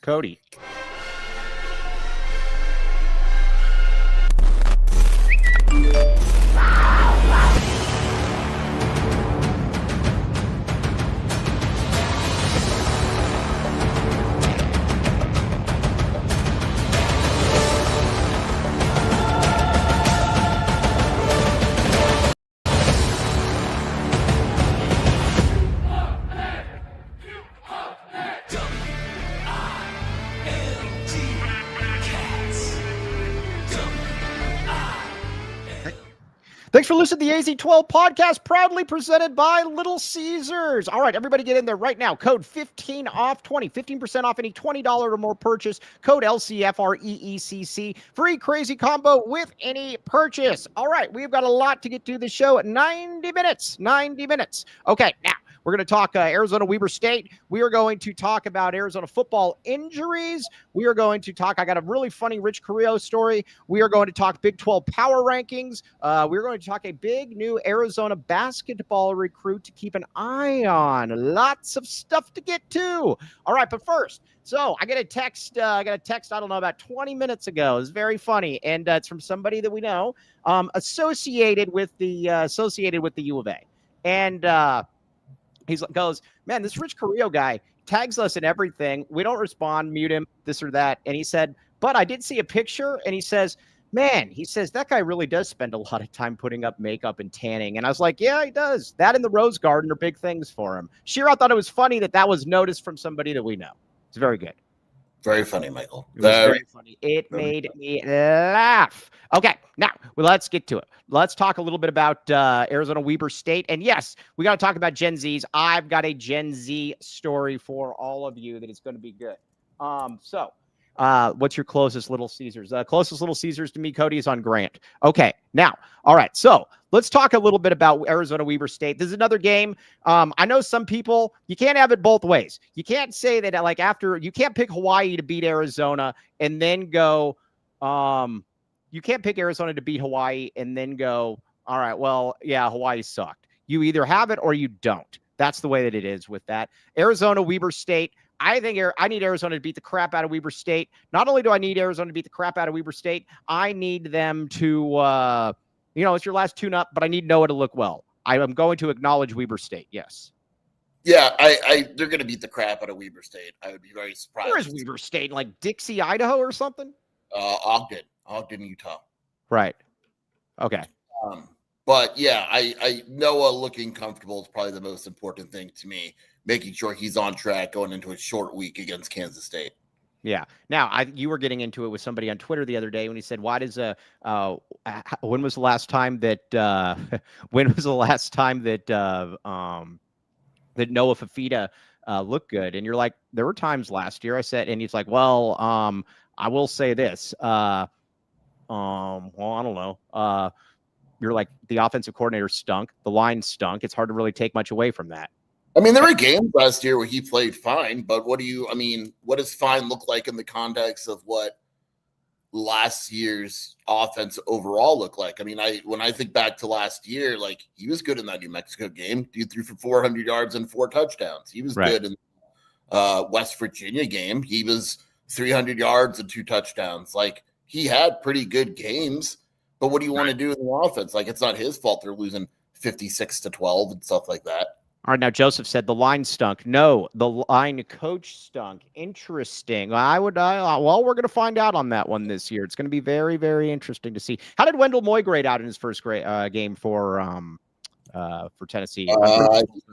Cody. Thanks for listening to the AZ12 podcast, proudly presented by Little Caesars. All right, everybody get in there right now. Code 15OFF20, 15% off any $20 or more purchase. Code LCFREECC. Free crazy combo with any purchase. All right, we've got a lot to get to the show at 90 minutes. 90 minutes. Okay, now we're going to talk Arizona Weber State. We are going to talk about Arizona football injuries. We are going to talk, I got a really funny Rich Carrillo story. We are going to talk Big 12 power rankings. We're going to talk a big new Arizona basketball recruit to keep an eye on. Lots of stuff to get to. All right, but first, so I got a text, I don't know, about 20 minutes ago. It's very funny, and it's from somebody that we know, associated with the U of A. And he goes, man, this Rich Carrillo guy tags us in everything. We don't respond, mute him, this or that. And he said, but I did see a picture, and he says, man, he says, that guy really does spend a lot of time putting up makeup and tanning. And I was like, yeah, he does. That and the Rose Garden are big things for him. Shira thought it was funny that was noticed from somebody that we know. It's very good. Very funny, Michael. It was very funny. It made me laugh. Okay, now let's get to it. Let's talk a little bit about Arizona Weber State. And yes, we got to talk about Gen Zs. I've got a Gen Z story for all of you that is going to be good. What's your closest Little Caesars? Closest Little Caesars to me, Cody, is on Grant. Okay, now, all right, so let's talk a little bit about Arizona Weber State. This is another game. I know some people, you can't have it both ways. You can't say that, like, after, you can't pick Hawaii to beat Arizona and then go, you can't pick Arizona to beat Hawaii and then go, all right, well, yeah, Hawaii sucked. You either have it or you don't. That's the way that it is with that. Arizona Weber State, I think I need Arizona to beat the crap out of Weber State. Not only do I need Arizona to beat the crap out of Weber State, I need them to, it's your last tune-up, but I need Noah to look well. I am going to acknowledge Weber State, yes. Yeah, they're going to beat the crap out of Weber State. I would be very surprised. Where is Weber State? Like Dixie, Idaho or something? Ogden, Utah. Right. Okay. But yeah, I Noah looking comfortable is probably the most important thing to me. Making sure he's on track going into a short week against Kansas State. Yeah. Now, you were getting into it with somebody on Twitter the other day when he said, "Why does when was the last time that that Noah Fafita looked good?" And you're like, "There were times last year." I said, and he's like, "Well, I will say this. Well, I don't know. You're like, the offensive coordinator stunk. The line stunk. It's hard to really take much away from that." I mean, there were games last year where he played fine, but what does fine look like in the context of what last year's offense overall looked like? I mean, when I think back to last year, like, he was good in that New Mexico game. He threw for 400 yards and 4 touchdowns. He was good in West Virginia game. He was 300 yards and 2 touchdowns. Like, he had pretty good games, but what do you want to do in the offense? Like, it's not his fault they're losing 56-12 and stuff like that. All right, now Joseph said the line stunk. No, the line coach stunk. Interesting. Well, we're going to find out on that one this year. It's going to be very, very interesting to see. How did Wendell Moy grade out in his first game for Tennessee?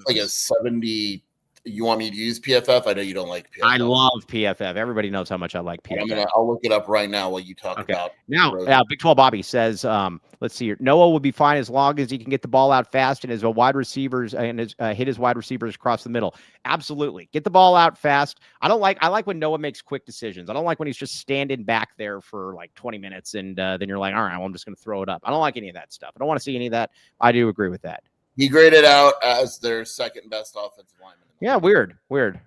Like a 70. You want me to use PFF? I know you don't like PFF. I love PFF. Everybody knows how much I like PFF. I'll look it up right now while you talk about. Now, Big 12 Bobby says, let's see here. Noah will be fine as long as he can get the ball out fast and his wide receivers and hit his wide receivers across the middle. Absolutely. Get the ball out fast. I like when Noah makes quick decisions. I don't like when he's just standing back there for like 20 minutes and then you're like, all right, well, I'm just going to throw it up. I don't like any of that stuff. I don't want to see any of that. I do agree with that. He graded out as their second best offensive lineman. Yeah, weird.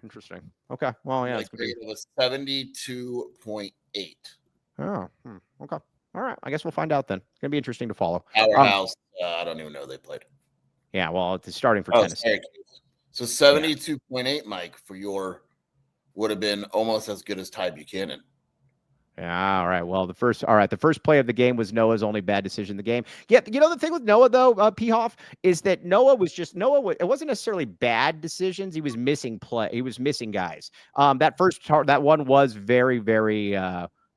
Interesting. Okay. Well, yeah. It was 72.8. Oh, okay. All right. I guess we'll find out then. It's going to be interesting to follow. Powerhouse. I don't even know they played. Yeah, well, it's starting for Tennessee. So 72.8, Mike, for your would have been almost as good as Ty Buchanan. Yeah, all right. Well, the first play of the game was Noah's only bad decision in the game. Yeah, the thing with Noah though, P-Hoff, is that it wasn't necessarily bad decisions. He was missing play. He was missing guys. That one was very, very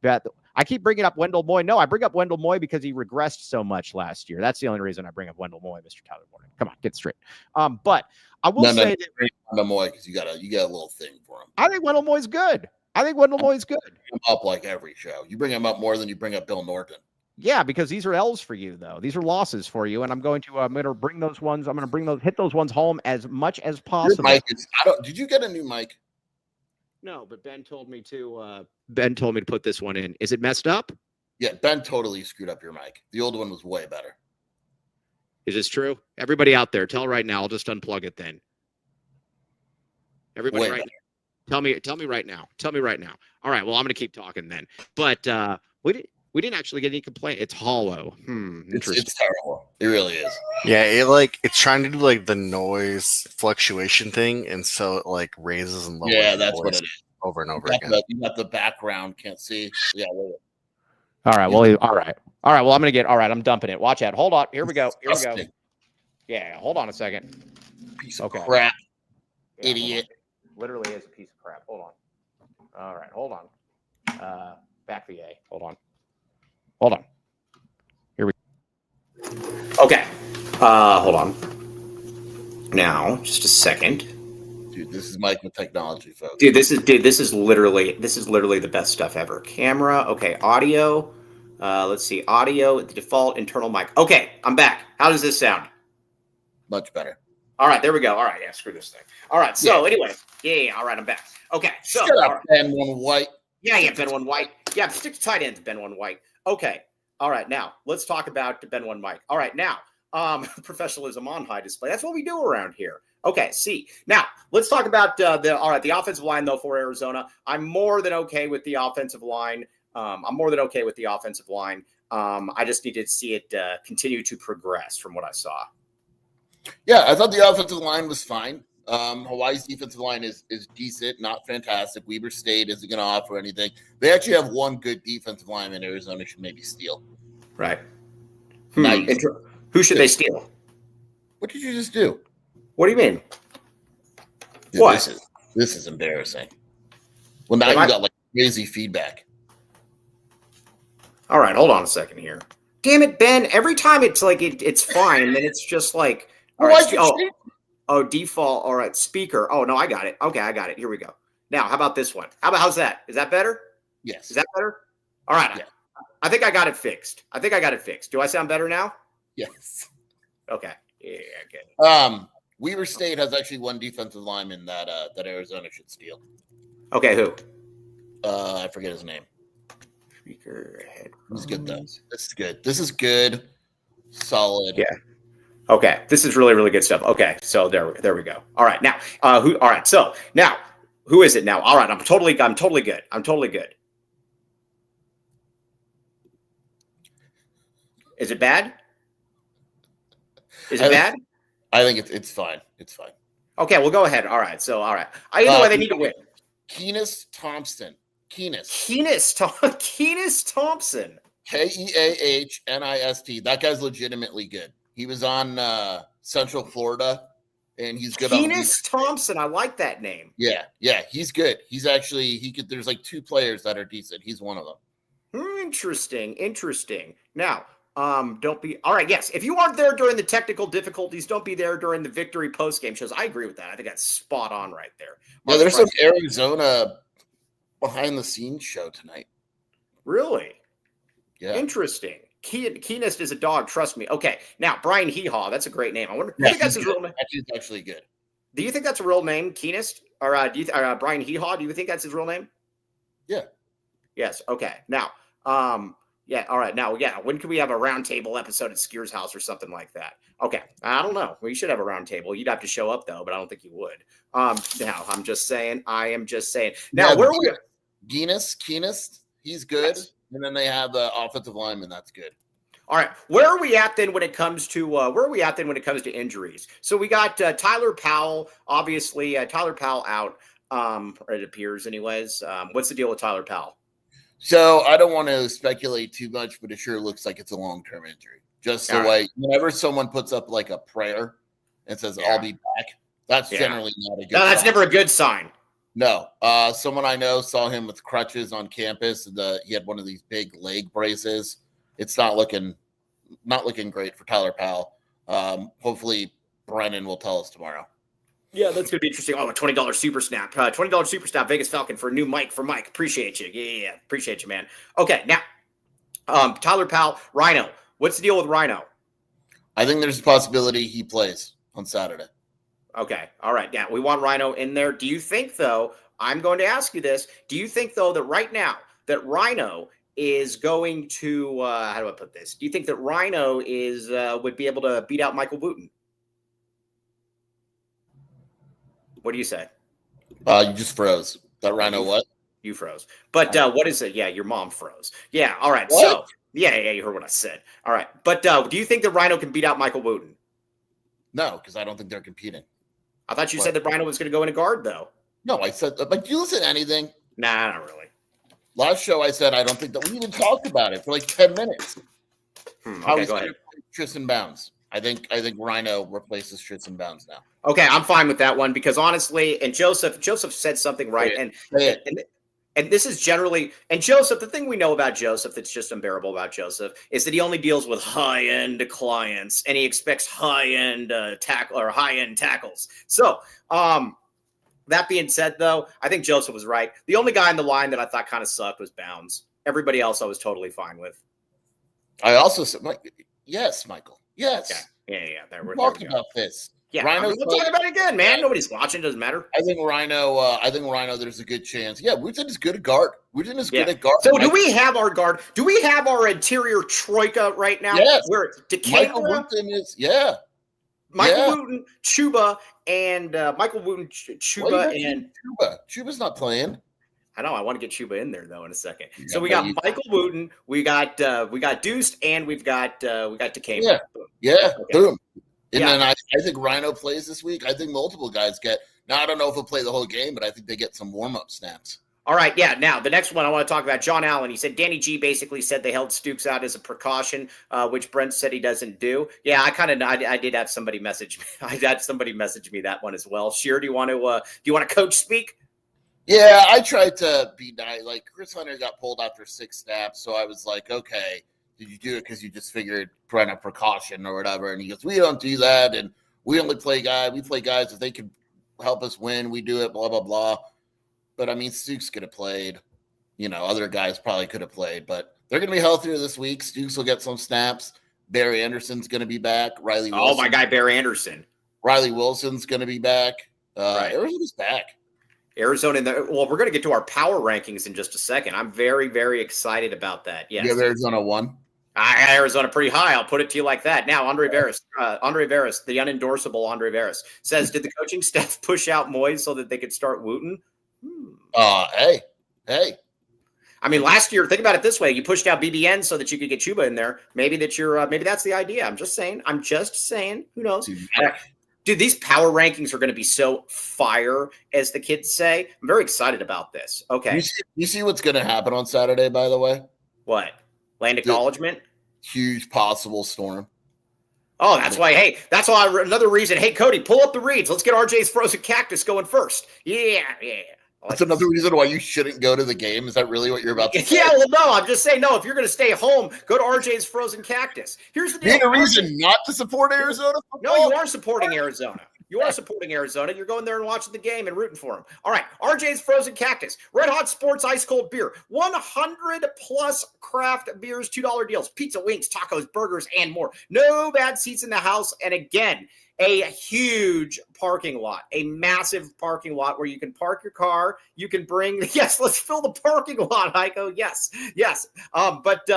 bad. I keep bringing up Wendell Moy. No, I bring up Wendell Moy because he regressed so much last year. That's the only reason I bring up Wendell Moy, Mr. Tyler Morning. Come on, get straight. But I will say that Wendell Moy, because you got a little thing for him. I think Wendell Moy's good. Wendell Moy's good. Him up like every show. You bring him up more than you bring up Bill Norton. Yeah, because these are L's for you, though. These are losses for you, and I'm going to bring those ones. I'm going to hit those ones home as much as possible. Did you get a new mic? No, but Ben told me to. Ben told me to put this one in. Is it messed up? Yeah, Ben totally screwed up your mic. The old one was way better. Is this true? Everybody out there, tell right now. I'll just unplug it then. Everybody right now. Tell me right now. Tell me right now. All right. Well, I'm going to keep talking then. But we didn't actually get any complaint. It's hollow. Interesting. It's terrible. It really is. Yeah, it's trying to do like the noise fluctuation thing, and so it like raises and lowers. Yeah, that's what it is. Over and over again. You got the background, can't see. Yeah. All right. Well, all right. All right. Well, I'm dumping it. Watch out. Hold on. Here we go. Yeah. Hold on a second. Piece of crap. Yeah, idiot. Literally is a piece of crap. Hold on. All right. Hold on. Back VA. Hold on. Here we go. Okay. Hold on. Now, just a second. Dude, this is Mike with technology, folks. This is literally the best stuff ever. Camera. Okay. Audio. Let's see. Audio, the default internal mic. Okay. I'm back. How does this sound? Much better. All right, there we go. All right, yeah, screw this thing. All right, so anyway, yeah, all right, I'm back. Okay, so shut up, Ben One White. Yeah, Ben One White. Yeah, stick to tight ends, Ben One White. Okay, all right, now let's talk about Ben One Mike. All right, now professionalism on high display. That's what we do around here. Okay, see now let's talk about the offensive line though for Arizona. I'm more than okay with the offensive line. I just need to see it continue to progress from what I saw. Yeah, I thought the offensive line was fine. Hawaii's defensive line is decent, not fantastic. Weber State isn't going to offer anything. They actually have one good defensive lineman Arizona should maybe steal. Right. Nice. Who should they steal? What did you just do? What do you mean? Dude, what? This is embarrassing. Well, now you got like crazy feedback. All right, hold on a second here. Damn it, Ben. Every time it's like it's fine, and then it's just like default. All right, speaker. Oh no, I got it. Okay, I got it. Here we go. Now, how about this one? How's that? Is that better? Yes. Is that better? All right. Yeah. I think I got it fixed. Do I sound better now? Yes. Okay. Yeah, good. Weber State has actually one defensive lineman that Arizona should steal. Okay, who? I forget his name. Speaker head. This is good though. This is good. Solid. Yeah. Okay. This is really, really good stuff. Okay. So there we go. All right. Now, So now, who is it now? All right. I'm totally good. Is it bad? Bad? I think it's fine. It's fine. Okay. Well, go ahead. All right. So, all right. Either way, they need to win. Keenis Thompson. Keenis Thompson. Keahnist. That guy's legitimately good. He was on Central Florida, and he's good. Keenis Thompson. I like that name. Yeah, he's good. He's actually There's like two players that are decent. He's one of them. Interesting. Now, don't be all right. Yes, if you aren't there during the technical difficulties, don't be there during the victory post-game shows. I agree with that. I think that's spot on right there. Yeah, there's some Arizona behind the scenes show tonight. Really? Yeah. Interesting. Keenist is a dog. Trust me. Okay. Now, Brian Heehaw. That's a great name. I wonder. Do you think that's his real name? He's actually good. Do you think that's a real name, Keenist, or Brian Heehaw? Do you think that's his real name? Yeah. Yes. Okay. Now, yeah. All right. Now, yeah. When can we have a roundtable episode at Skier's house or something like that? Okay. I don't know. We should have a roundtable. You'd have to show up though, but I don't think you would. Now I'm just saying. Now, yeah, where are we? Keenist, he's good. Yes. And then they have the offensive lineman. That's good. All right. Where are we at then when it comes to injuries? So we got Tyler Powell, obviously Tyler Powell out. or it appears anyways. What's the deal with Tyler Powell? So I don't want to speculate too much, but it sure looks like it's a long-term injury. Just the way whenever someone puts up like a prayer and says, I'll be back, that's generally not a good No, that's sign. never a good sign. No. Someone I know saw him with crutches on campus. He had one of these big leg braces. It's not looking great for Tyler Powell. Hopefully Brennan will tell us tomorrow. Yeah, that's going to be interesting. Oh, a $20 super snap. $20 super snap, Vegas Falcon for a new mic for Mike. Appreciate you. Yeah. Appreciate you, man. Okay, now, Tyler Powell, Rhino. What's the deal with Rhino? I think there's a possibility he plays on Saturday. Okay. All right. Yeah, we want Rhino in there. Do you think, though, I'm going to ask you this. Do you think, though, that right now that Rhino is going to, how do I put this? Do you think that Rhino would be able to beat out Michael Wooten? What do you say? You just froze. That Rhino what? You froze. But what is it? Yeah, your mom froze. Yeah, all right. What? So, yeah, you heard what I said. All right. But do you think that Rhino can beat out Michael Wooten? No, because I don't think they're competing. I thought you said that Rhino was going to go into guard, though. No, I said, but do you listen to anything? Nah, not really. Last show I said I don't think that we even talked about it for like 10 minutes. Okay, go ahead. Tristan Bounds. I think Rhino replaces Tristan Bounds now. Okay, I'm fine with that one because honestly, and Joseph said something right, and this is generally, and Joseph, the thing we know about Joseph that's just unbearable about Joseph is that he only deals with high-end clients and he expects high-end tackles. So, that being said, though, I think Joseph was right. The only guy in the line that I thought kind of sucked was Bounds. Everybody else I was totally fine with. I also said, yes, Michael. Yes. Yeah. We're talking about this. Yeah, we'll talk about it again, man. Nobody's watching. Doesn't matter. I think Rhino. There's a good chance. Yeah, Wooten is good at guard. Wooten is good at guard. So, do we have our guard? Do we have our interior troika right now? Yes. Where it's Michael Wooten is. Yeah. Michael Wooten, Chuba, and Michael Wooten, Chuba, and Chuba's not playing. I know. I want to get Chuba in there though in a second. Yeah, so we got Michael Wooten, we got Deuced, and we've got DeCamera. Yeah. Okay. Boom. And then I think Rhino plays this week. I think multiple guys get. Now I don't know if he'll play the whole game, but I think they get some warm up snaps. All right, yeah. Now the next one I want to talk about, John Allen. He said Danny G basically said they held Stukes out as a precaution, which Brent said he doesn't do. Yeah, I did have somebody message me. I had somebody message me that one as well. Sheer, do you want to coach speak? Yeah, I tried to be nice. Like Chris Hunter got pulled after 6 snaps, so I was like, okay, did you do it because you just figured Brent a precaution or whatever? And he goes, we don't do that, and we only play guys. We play guys if they can help us win. We do it. Blah blah blah. But I mean, Stukes could have played. Other guys probably could have played, but they're going to be healthier this week. Stukes will get some snaps. Barry Anderson's going to be back. Riley Wilson. Oh, my guy, Barry Anderson. Riley Wilson's going to be back. Right. Arizona's back. Arizona. Well, we're going to get to our power rankings in just a second. I'm very, very excited about that. Yes. You have Arizona 1? I got Arizona pretty high. I'll put it to you like that. Now, Andre Veras, the unendorsable Andre Veras, says, did the coaching staff push out Moyes so that they could start Wooten? Hey. I mean, last year, think about it this way: you pushed out BBN so that you could get Chuba in there. Maybe that's the idea. I'm just saying. Who knows? Dude, these power rankings are going to be so fire, as the kids say. I'm very excited about this. Okay. You see what's going to happen on Saturday, by the way? What? Land acknowledgement? Huge possible storm. Oh, that's why. Another reason. Hey, Cody, pull up the reads. Let's get RJ's Frozen Cactus going first. Yeah. That's another reason why you shouldn't go to the game. Is that really what you're about to say? Yeah, well, no, I'm just saying, no, if you're going to stay home, go to RJ's Frozen Cactus. Here's the deal. Being a reason not to support Arizona football? No, you are supporting Arizona. You're going there and watching the game and rooting for them. All right, RJ's Frozen Cactus. Red Hot Sports Ice Cold Beer. 100+ craft beers, $2 deals. Pizza, wings, tacos, burgers, and more. No bad seats in the house. And again, a huge parking lot, a massive parking lot where you can park your car. You can bring, let's fill the parking lot, Heiko. Yes. But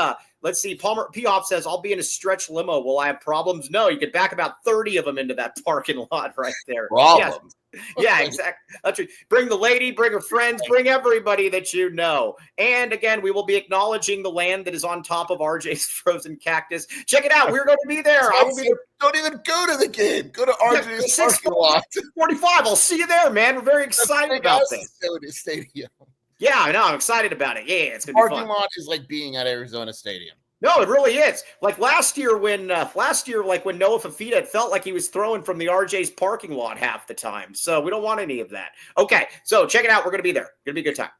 let's see. Palmer P-Hop says, I'll be in a stretch limo. Will I have problems? No, you can back about 30 of them into that parking lot right there. Problems. Yeah, exactly. That's right. Bring the lady, bring her friends, bring everybody that you know. And again, we will be acknowledging the land that is on top of RJ's frozen cactus. Check it out. We're going to be there. I will be there. Don't even go to the game. Go to RJ's parking lot. 45. I'll see you there, man. We're very excited about this. Stadium. Yeah, I know. I'm excited about it. Yeah, it's going to be fun. Parking lot is like being at Arizona Stadium. No, it really is. Like last year when Noah Fafita, it felt like he was throwing from the RJ's parking lot half the time. So we don't want any of that. Okay, so check it out. We're going to be there. Going to be a good time.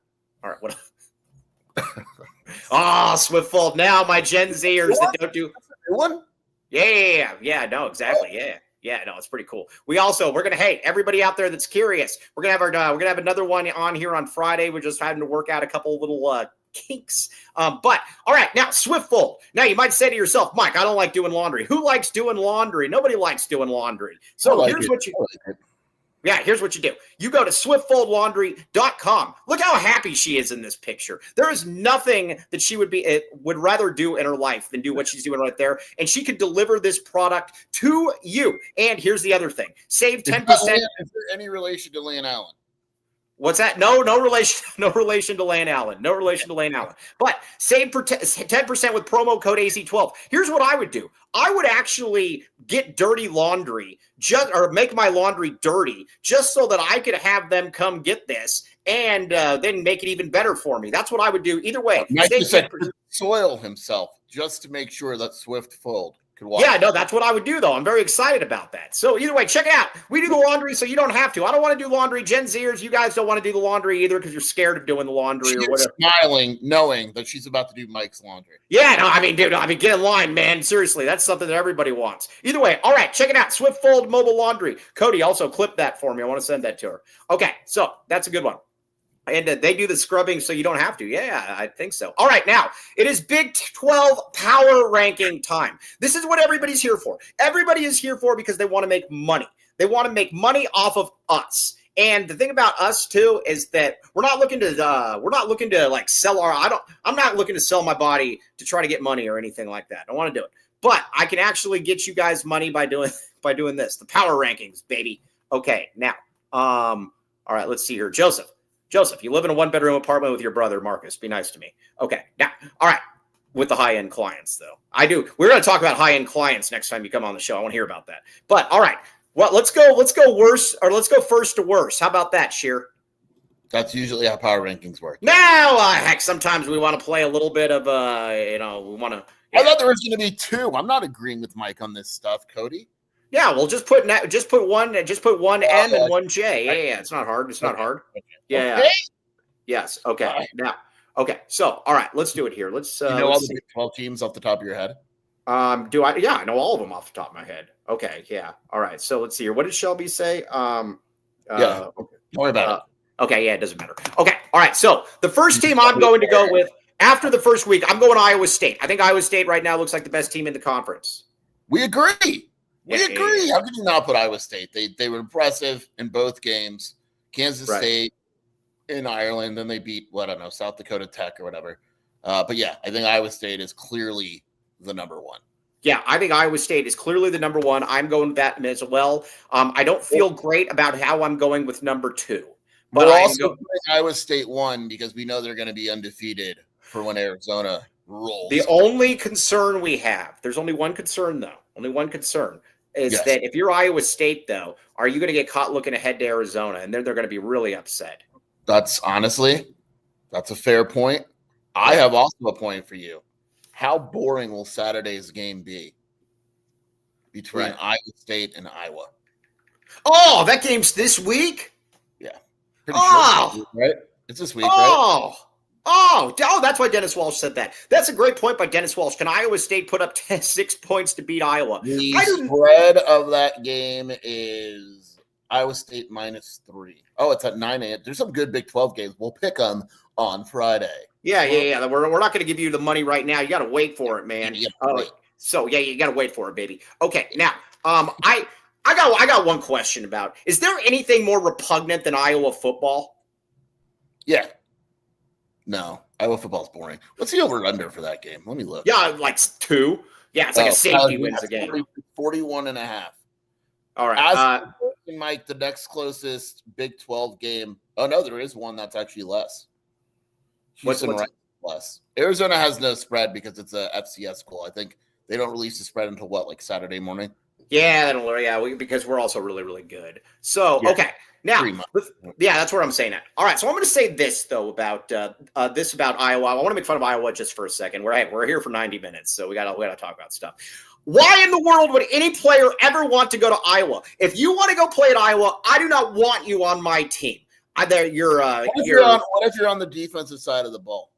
All right. What? Swiftfold. Now my Gen Zers that don't do one. Yeah. No, exactly. Yeah. No, it's pretty cool. We're gonna, hey, everybody out there that's curious, we're gonna have another one on here on Friday. We're just having to work out a couple little kinks. But all right, now Swiftfold. Now you might say to yourself, Mike, I don't like doing laundry. Who likes doing laundry? Nobody likes doing laundry. So here's what you do. You go to swiftfoldlaundry.com. Look how happy she is in this picture. There is nothing that she would rather do in her life than do what she's doing right there. And she could deliver this product to you. And here's the other thing. Save 10%. Is there any relation to Lane Allen? What's that? No relation to Lane Allen. No relation to Lane Allen. But save 10% with promo code AC12. Here's what I would do. I would actually get dirty laundry, or make my laundry dirty, just so that I could have them come get this and then make it even better for me. That's what I would do. Either way, Mike said soil himself just to make sure that Swiftfold could watch. Yeah, no, that's what I would do, though. I'm very excited about that. So either way, check it out. We do the laundry, so you don't have to. I don't want to do laundry. Gen Zers, you guys don't want to do the laundry either because you're scared of doing the laundry or whatever. Smiling, knowing that she's about to do Mike's laundry. Yeah, no, I mean, dude, get in line, man. Seriously, that's something that everybody wants. Either way, all right, check it out. Swiftfold Mobile Laundry. Cody, also clip that for me. I want to send that to her. Okay, so that's a good one. And they do the scrubbing so you don't have to. Yeah, I think so. All right, now, it is Big 12 power ranking time. This is what everybody's here for. Everybody is here for because they want to make money. They want to make money off of us. And the thing about us too is that we're not looking to like sell I'm not looking to sell my body to try to get money or anything like that. I don't want to do it. But I can actually get you guys money by doing this. The power rankings, baby. Okay, now, all right, let's see here. Joseph, you live in a one-bedroom apartment with your brother, Marcus. Be nice to me. Okay. Now, all right. With the high-end clients, though. I do. We're going to talk about high-end clients next time you come on the show. I want to hear about that. But, all right. Well, let's go first to worst. How about that, Sheer? That's usually how power rankings work. Now, heck, sometimes we want to play a little bit of, we want to. Yeah. I thought there was going to be two. I'm not agreeing with Mike on this stuff, Cody. Yeah, well, just put one M and one J. Yeah, it's not hard. It's not hard. Yeah. Okay. Yes. Okay. Right. Now. Okay. So, all right. Let's do it here. Let's. You know all the Big 12 teams off the top of your head? Do I? Yeah, I know all of them off the top of my head. Okay. Yeah. All right. So let's see here. What did Shelby say? Yeah. Okay. Don't worry about it. Okay. Yeah, it doesn't matter. Okay. All right. So the first team I'm going to go with after the first week, I'm going Iowa State. I think Iowa State right now looks like the best team in the conference. We agree. We agree. How could you not put Iowa State? They were impressive in both games. Kansas State in Ireland, then they beat, South Dakota Tech or whatever. But yeah, I think Iowa State is clearly the number one. Yeah, I think Iowa State is clearly the number one. I'm going with that as well. I don't feel great about how I'm going with number two. But we're also putting Iowa State one because we know they're going to be undefeated for when Arizona rolls. The only concern we have, there's only one concern, though. Only one concern. Is that if you're Iowa State, though, are you going to get caught looking ahead to Arizona? And then they're going to be really upset. That's a fair point. I have also a point for you. How boring will Saturday's game be between Iowa State and Iowa? Oh, that game's this week? Yeah. Pretty sure, right? It's this week, right? Oh, that's why Dennis Walsh said that. That's a great point by Dennis Walsh. Can Iowa State put up 6 points to beat Iowa? The spread of that game is Iowa State -3. Oh, it's at 9 a.m. There's some good Big 12 games. We'll pick them on Friday. Yeah. We're not going to give you the money right now. You got to wait for it, man. So, you got to wait for it, baby. Okay, now, I got one question about, is there anything more repugnant than Iowa football? Yeah. No, Iowa football's boring. What's the over-under for that game? Let me look. Yeah, like 2. Yeah, it's like a safety wins a game. 41.5. All right. Mike, the next closest Big 12 game. Oh no, there is one that's actually less. Houston What's right less. Arizona has no spread because it's a FCS school. I think they don't release the spread until what, like Saturday morning? Yeah, because we're also really, really good. So, Yeah, okay. Now, pretty much. yeah, that's what I'm saying. All right, so I'm going to say this though about Iowa. I want to make fun of Iowa just for a second. We're here for 90 minutes, so we got to talk about stuff. Why in the world would any player ever want to go to Iowa? If you want to go play at Iowa, I do not want you on my team. What if you're on the defensive side of the ball?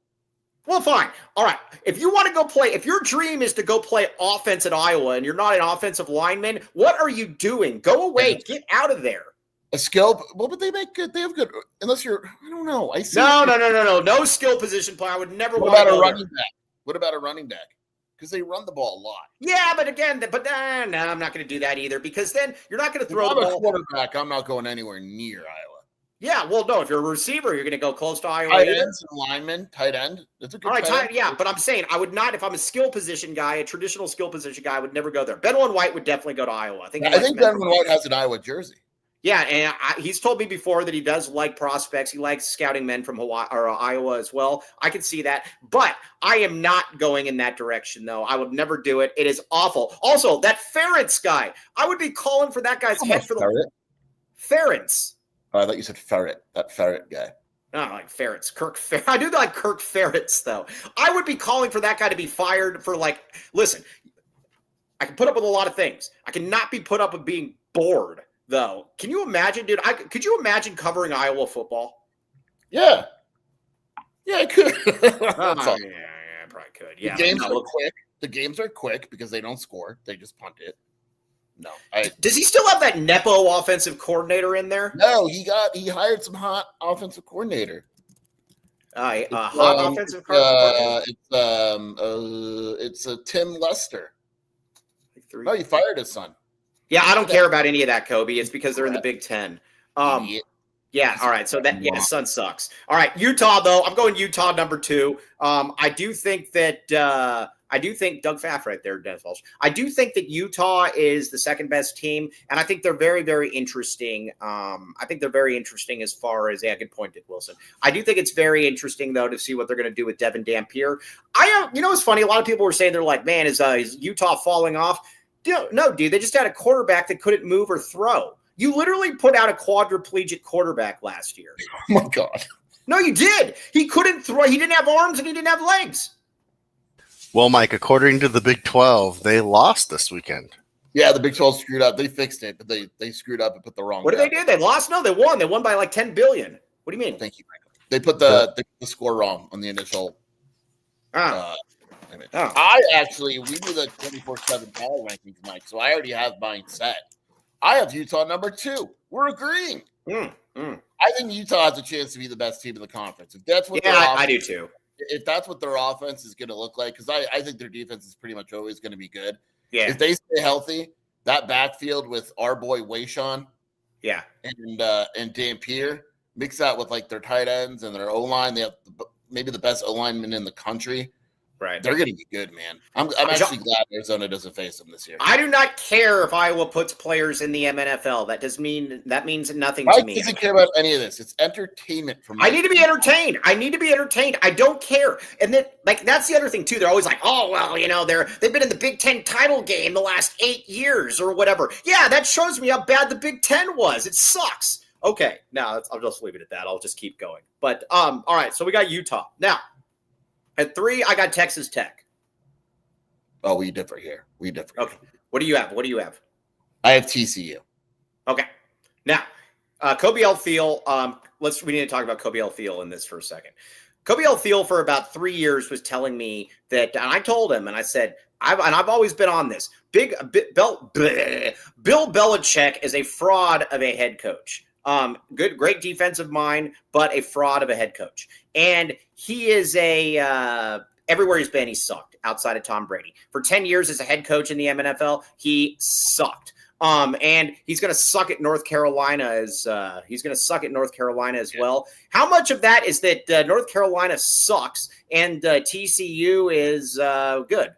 Well, fine. All right. If you want to go play, if your dream is to go play offense at Iowa and you're not an offensive lineman, what are you doing? Go away. Get out of there. A skill, well, but they make good. They have good. Unless you're, I don't know. I see. No skill position player. I would never. What about a running back? What about a running back? Because they run the ball a lot. Yeah, but again, no, I'm not going to do that either. Because then you're not going to throw the ball. I'm a quarterback. I'm not going anywhere near Iowa. Yeah, well, no. If you're a receiver, you're going to go close to Iowa. Tight ends and linemen, tight end. That's a good. All right, yeah, but I'm saying I would not. If I'm a skill position guy, a traditional skill position guy, I would never go there. Benwin White would definitely go to Iowa. I think Benwin White has an Iowa jersey. Yeah, and he's told me before that he does like prospects. He likes scouting men from Hawaii or Iowa as well. I can see that, but I am not going in that direction, though. I would never do it. It is awful. Also, that Ferentz guy, I would be calling for that guy's head for the Ferentz. Oh, I thought you said ferret. That ferret guy. I don't like Ferentz. I do like Kirk Ferentz, though. I would be calling for that guy to be fired for listen, I can put up with a lot of things. I cannot be put up with being bored. Though, can you imagine, dude? Could you imagine covering Iowa football? Yeah, I could. Yeah, I probably could. Yeah, the games are quick. The games are quick because they don't score; they just punt it. No, does he still have that nepo offensive coordinator in there? No, he hired some hot offensive coordinator. Hot offensive coordinator. It's Tim Lester. No, he fired his son. Yeah, I don't care about any of that, Kobe. It's because they're in the Big Ten. Yeah, all right. So his son sucks. All right, Utah though. I'm going Utah number 2. I do think Doug Pfaff right there, Dennis Walsh. I do think that Utah is the second best team, and I think they're very, very interesting. I think they're very interesting as far as good point, Dick Wilson. I do think it's very interesting though to see what they're going to do with Devin Dampier. It's funny. A lot of people were saying they're like, man, is Utah falling off? No, dude, they just had a quarterback that couldn't move or throw. You literally put out a quadriplegic quarterback last year. Oh, my God. No, you did. He couldn't throw. He didn't have arms and he didn't have legs. Well, Mike, according to the Big 12, they lost this weekend. Yeah, the Big 12 screwed up. They fixed it, but they screwed up and put the wrong. What did they do? They lost? No, they won. They won by like $10 billion. What do you mean? Thank you, Michael. They put the score wrong on the initial. Oh. We do the 24/7 power rankings, Mike. So I already have mine set. I have Utah number 2. We're agreeing. I think Utah has a chance to be the best team in the conference. If that's what I do too. If that's what their offense is going to look like, because I think their defense is pretty much always going to be good. Yeah. If they stay healthy, that backfield with our boy Wayshawn, and Dampier, mix that with their tight ends and their O line. They have maybe the best O lineman in the country. Right. They're going to be good, man. I'm actually glad Arizona doesn't face them this year. I do not care if Iowa puts players in the MNFL. That means nothing to me. Mike doesn't care about any of this. It's entertainment for me. I need to be entertained. I don't care. And then that's the other thing too. They're always like, oh well, they've been in the Big Ten title game the last 8 years or whatever. Yeah, that shows me how bad the Big Ten was. It sucks. Okay, now I'll just leave it at that. I'll just keep going. But all right. So we got Utah now. At 3, I got Texas Tech. Oh, we differ here. Okay. What do you have? I have TCU. Okay. Now, Kobe L. Thiel, we need to talk about Kobe L. Thiel in this for a second. Kobe L. Thiel for about 3 years was telling me that, and I told him, and I said, I've always been on this. Bill Belichick is a fraud of a head coach. Great defensive mind, but a fraud of a head coach. And he is everywhere he's been, he sucked outside of Tom Brady. For 10 years as a head coach in the MNFL, he sucked. And he's going to suck at North Carolina as well. How much of that is that North Carolina sucks and TCU is good?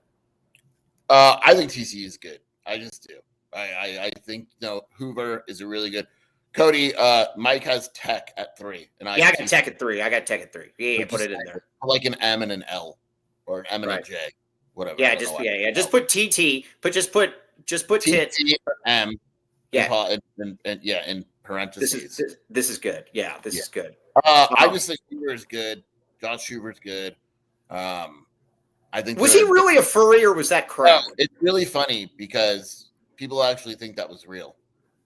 I think TCU is good. I just do. I think Hoover is a really good. Cody, Mike has Tech at 3, and I got Tech at 3. Yeah, put it in there. Like an M and an L, or an M and a J, whatever. Yeah, just put TT. Just put tit M. Yeah, and in parentheses. This is good. Yeah, this is good. I just think Hoover is good. Josh Hoover's good. I think was he really a furry or was that crap? No, it's really funny because people actually think that was real,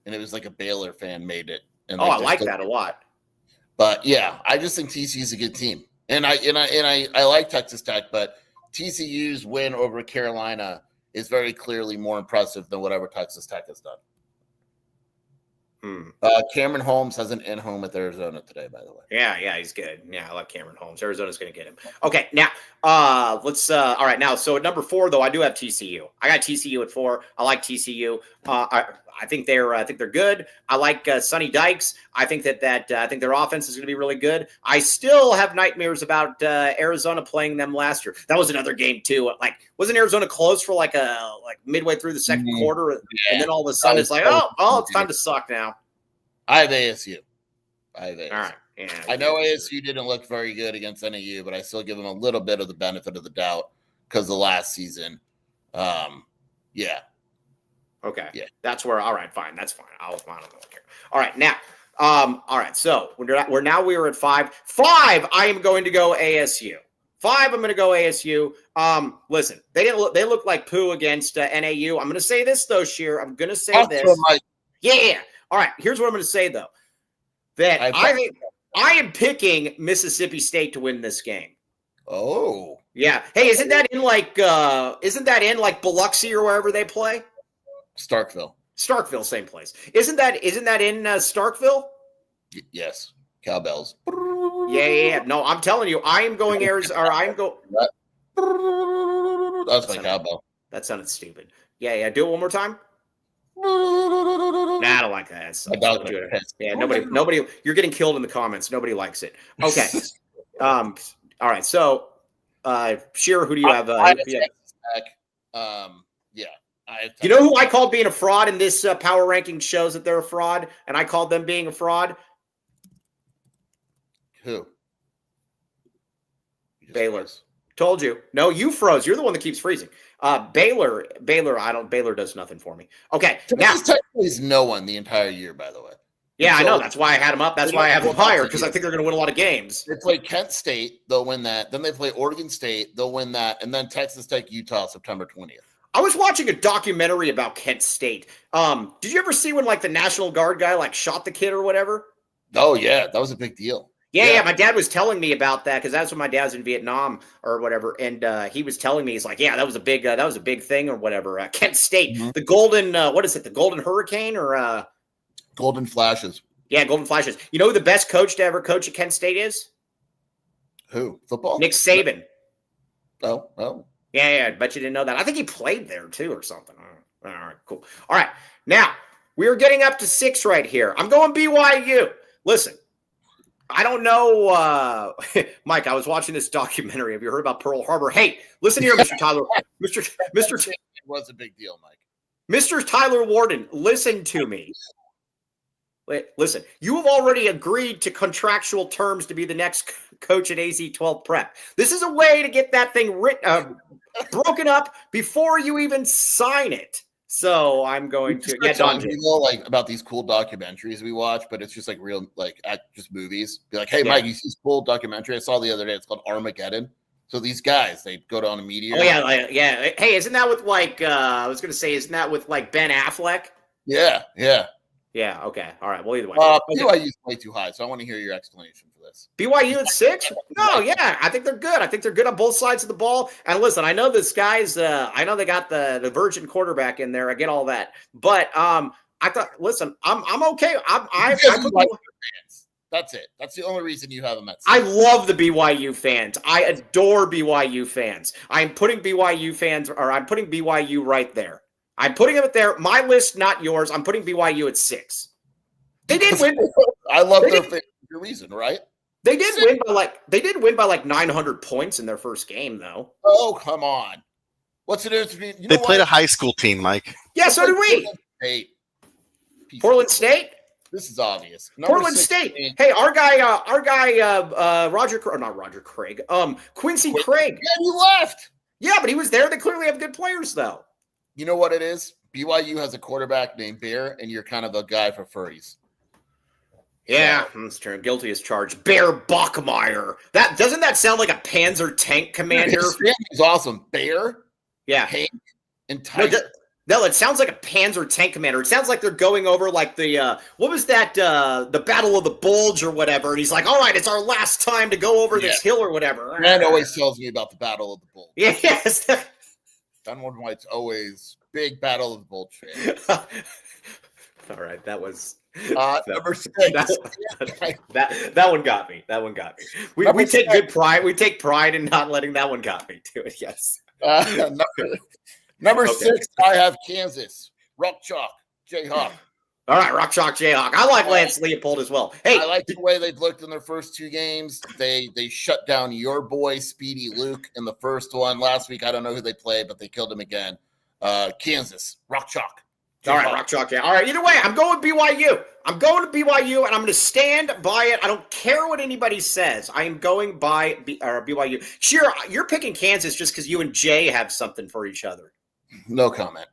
and it was like a Baylor fan made it. And I like that a lot. But yeah, I just think TCU is a good team, and I like Texas Tech, but TCU's win over Carolina is very clearly more impressive than whatever Texas Tech has done. Cameron Holmes has an in-home with Arizona today, by the way. Yeah, he's good. Yeah, I like Cameron Holmes. Arizona's going to get him. Okay, now let's. All right, now so at number 4 though, I do have TCU. I got TCU at 4. I like TCU. I think they're good. I like Sonny Dykes. I think I think their offense is going to be really good. I still have nightmares about Arizona playing them last year. That was another game too. Like, wasn't Arizona close for like midway through the second quarter, and then all of a sudden it's like, oh, it's time to suck now. I have ASU. All right. Yeah, I know ASU didn't look very good against NAU, but I still give them a little bit of the benefit of the doubt because of last season. Yeah. Okay. Yeah. That's where. All right. Fine. That's fine. I don't care. All right. Now. All right. So we are at 5. 5. I am going to go ASU. 5. I'm going to go ASU. Listen, they look like poo against NAU. I'm going to say this though, Sheer. I'm going to say this. Yeah. All right. Here's what I'm going to say though. That I am picking Mississippi State to win this game. Oh. Yeah. Hey, isn't that in like Biloxi or wherever they play? Starkville, same place. Isn't that in Starkville? Yes, cowbells. Yeah. No, I'm telling you, I am going Arizona. Or I'm going. That's my cowbell. That sounded stupid. Yeah. Do it one more time. Nah, I don't like that. Yeah, nobody. You're getting killed in the comments. Nobody likes it. Okay. All right. So, Shearer, who do you have? Yeah. You know who I called being a fraud in this power ranking shows that they're a fraud, and I called them being a fraud? Who? Baylor. Told you. No, you froze. You're the one that keeps freezing. Baylor. Baylor does nothing for me. Okay. Now is no one the entire year, by the way. Yeah, I know. That's why I had them up. That's why I have them higher, because I think they're going to win a lot of games. They play Kent State. They'll win that. Then they play Oregon State. They'll win that. And then Texas Tech, Utah, September 20th. I was watching a documentary about Kent State. Did you ever see when like the National Guard guy shot the kid or whatever? Oh yeah, that was a big deal. Yeah. My dad was telling me about that because that's when my dad's in Vietnam or whatever, and he was telling me, he's like, yeah, that was a big thing or whatever. Kent State, the Golden, what is it? The Golden Hurricane or Golden Flashes? Yeah, Golden Flashes. You know who the best coach to ever coach at Kent State is? Who? Football? Nick Saban. Oh. Yeah, I bet you didn't know that. I think he played there too or something. All right, cool. All right, now we're getting up to 6 right here. I'm going BYU. Listen, I don't know, Mike. I was watching this documentary. Have you heard about Pearl Harbor? Hey, listen here, Mr. Tyler. Mr. It was a big deal, Mike. Mr. Tyler Warden, listen to me. Wait, listen, you have already agreed to contractual terms to be the next coach at AZ-12 Prep. This is a way to get that thing broken up before you even sign it. So I'm going to get on about these cool documentaries we watch, but it's just real, just movies. Be like, hey, Mike, you see this cool documentary I saw the other day? It's called Armageddon. So these guys, they go down a meteor. Oh yeah. Hey, isn't that with I was going to say, isn't that with Ben Affleck? Yeah. Yeah. Okay. All right. Well, either way. BYU is way too high, so I want to hear your explanation for this. BYU at 6? No, yeah. I think they're good. I think they're good on both sides of the ball. And listen, I know this guy's. I know they got the virgin quarterback in there. I get all that, but I thought. Listen, I'm okay. That's it. That's the only reason you have them at 6. I love the BYU fans. I adore BYU fans. I'm putting BYU right there. I'm putting them there. My list, not yours. I'm putting BYU at 6. They did win. I love their fan for your reason, right? They did win by 900 points in their first game, though. Oh, come on. What's the difference between they played a high school team, Mike? Yeah, so did we. State. Portland State. This is obvious. Portland State. Hey, our guy, Quincy Craig. Yeah, he left. Yeah, but he was there. They clearly have good players, though. You know what it is? BYU has a quarterback named Bear, and you're kind of a guy for furries. Yeah, that's true. Guilty as charged. Bear Bachmeyer. That doesn't that sound like a Panzer tank commander? His family is awesome. Bear, yeah, Hank, and Tiger. No, it sounds like a Panzer tank commander. It sounds like they're going over like the what was that? The Battle of the Bulge or whatever. And he's like, "All right, it's our last time to go over this hill or whatever." Brad always tells me about the Battle of the Bulge. Yeah, yes. Don Warden White's always big Battle of the Bulge fan. All right, that was number 6. That one got me. That one got me. We take good pride. We take pride in not letting that one got me to it. Yes. Number 6, I have Kansas. Rock Chalk, Jayhawk. All right, Rock Chalk, Jayhawk. I like Lance Leopold as well. Hey, I like the way they've looked in their first 2 games. They shut down your boy Speedy Luke in the first one last week. I don't know who they played, but they killed him again. Kansas, Rock Chalk. All right, Rock Chalk. Yeah. All right. Either way, I'm going with BYU. I'm going to BYU, and I'm going to stand by it. I don't care what anybody says. I am going by BYU. Sure, you're picking Kansas just because you and Jay have something for each other. No comment.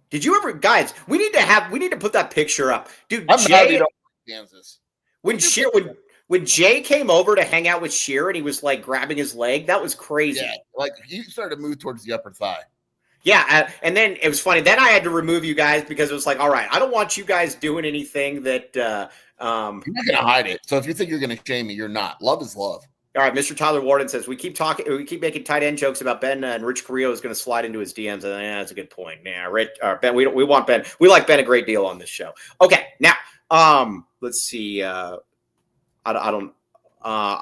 Did you ever, guys? We need to put that picture up, dude. I'm Jay, don't like Kansas. When Jay came over to hang out with Sheer and he was like grabbing his leg, that was crazy. Yeah, like he started to move towards the upper thigh. Yeah, and then it was funny. Then I had to remove you guys because it was like, all right, I don't want you guys doing anything that. You're not gonna hide it. So if you think you're gonna shame me, you're not. Love is love. All right, Mr. Tyler Warden says we keep making tight end jokes about Ben and Rich Carrillo is going to slide into his DMs. And that's a good point. Yeah, Ben, we want Ben. We like Ben a great deal on this show. Okay, now let's see. I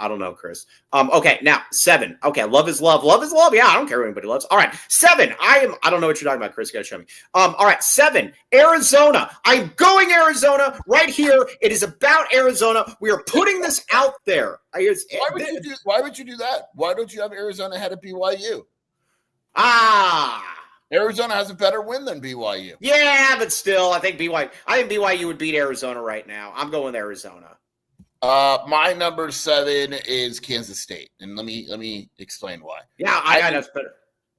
don't know, Chris. Okay, now 7. Okay, love is love. Love is love. Yeah, I don't care what anybody loves. All right, 7. I don't know what you're talking about, Chris. You gotta show me. All right, 7. Arizona. I'm going Arizona right here. It is about Arizona. We are putting this out there. Why would you do that? Why don't you have Arizona ahead of BYU? Arizona has a better win than BYU. Yeah, but still, I think BYU would beat Arizona right now. I'm going with Arizona. My number 7 is Kansas State, and let me explain why. Yeah, I got us better.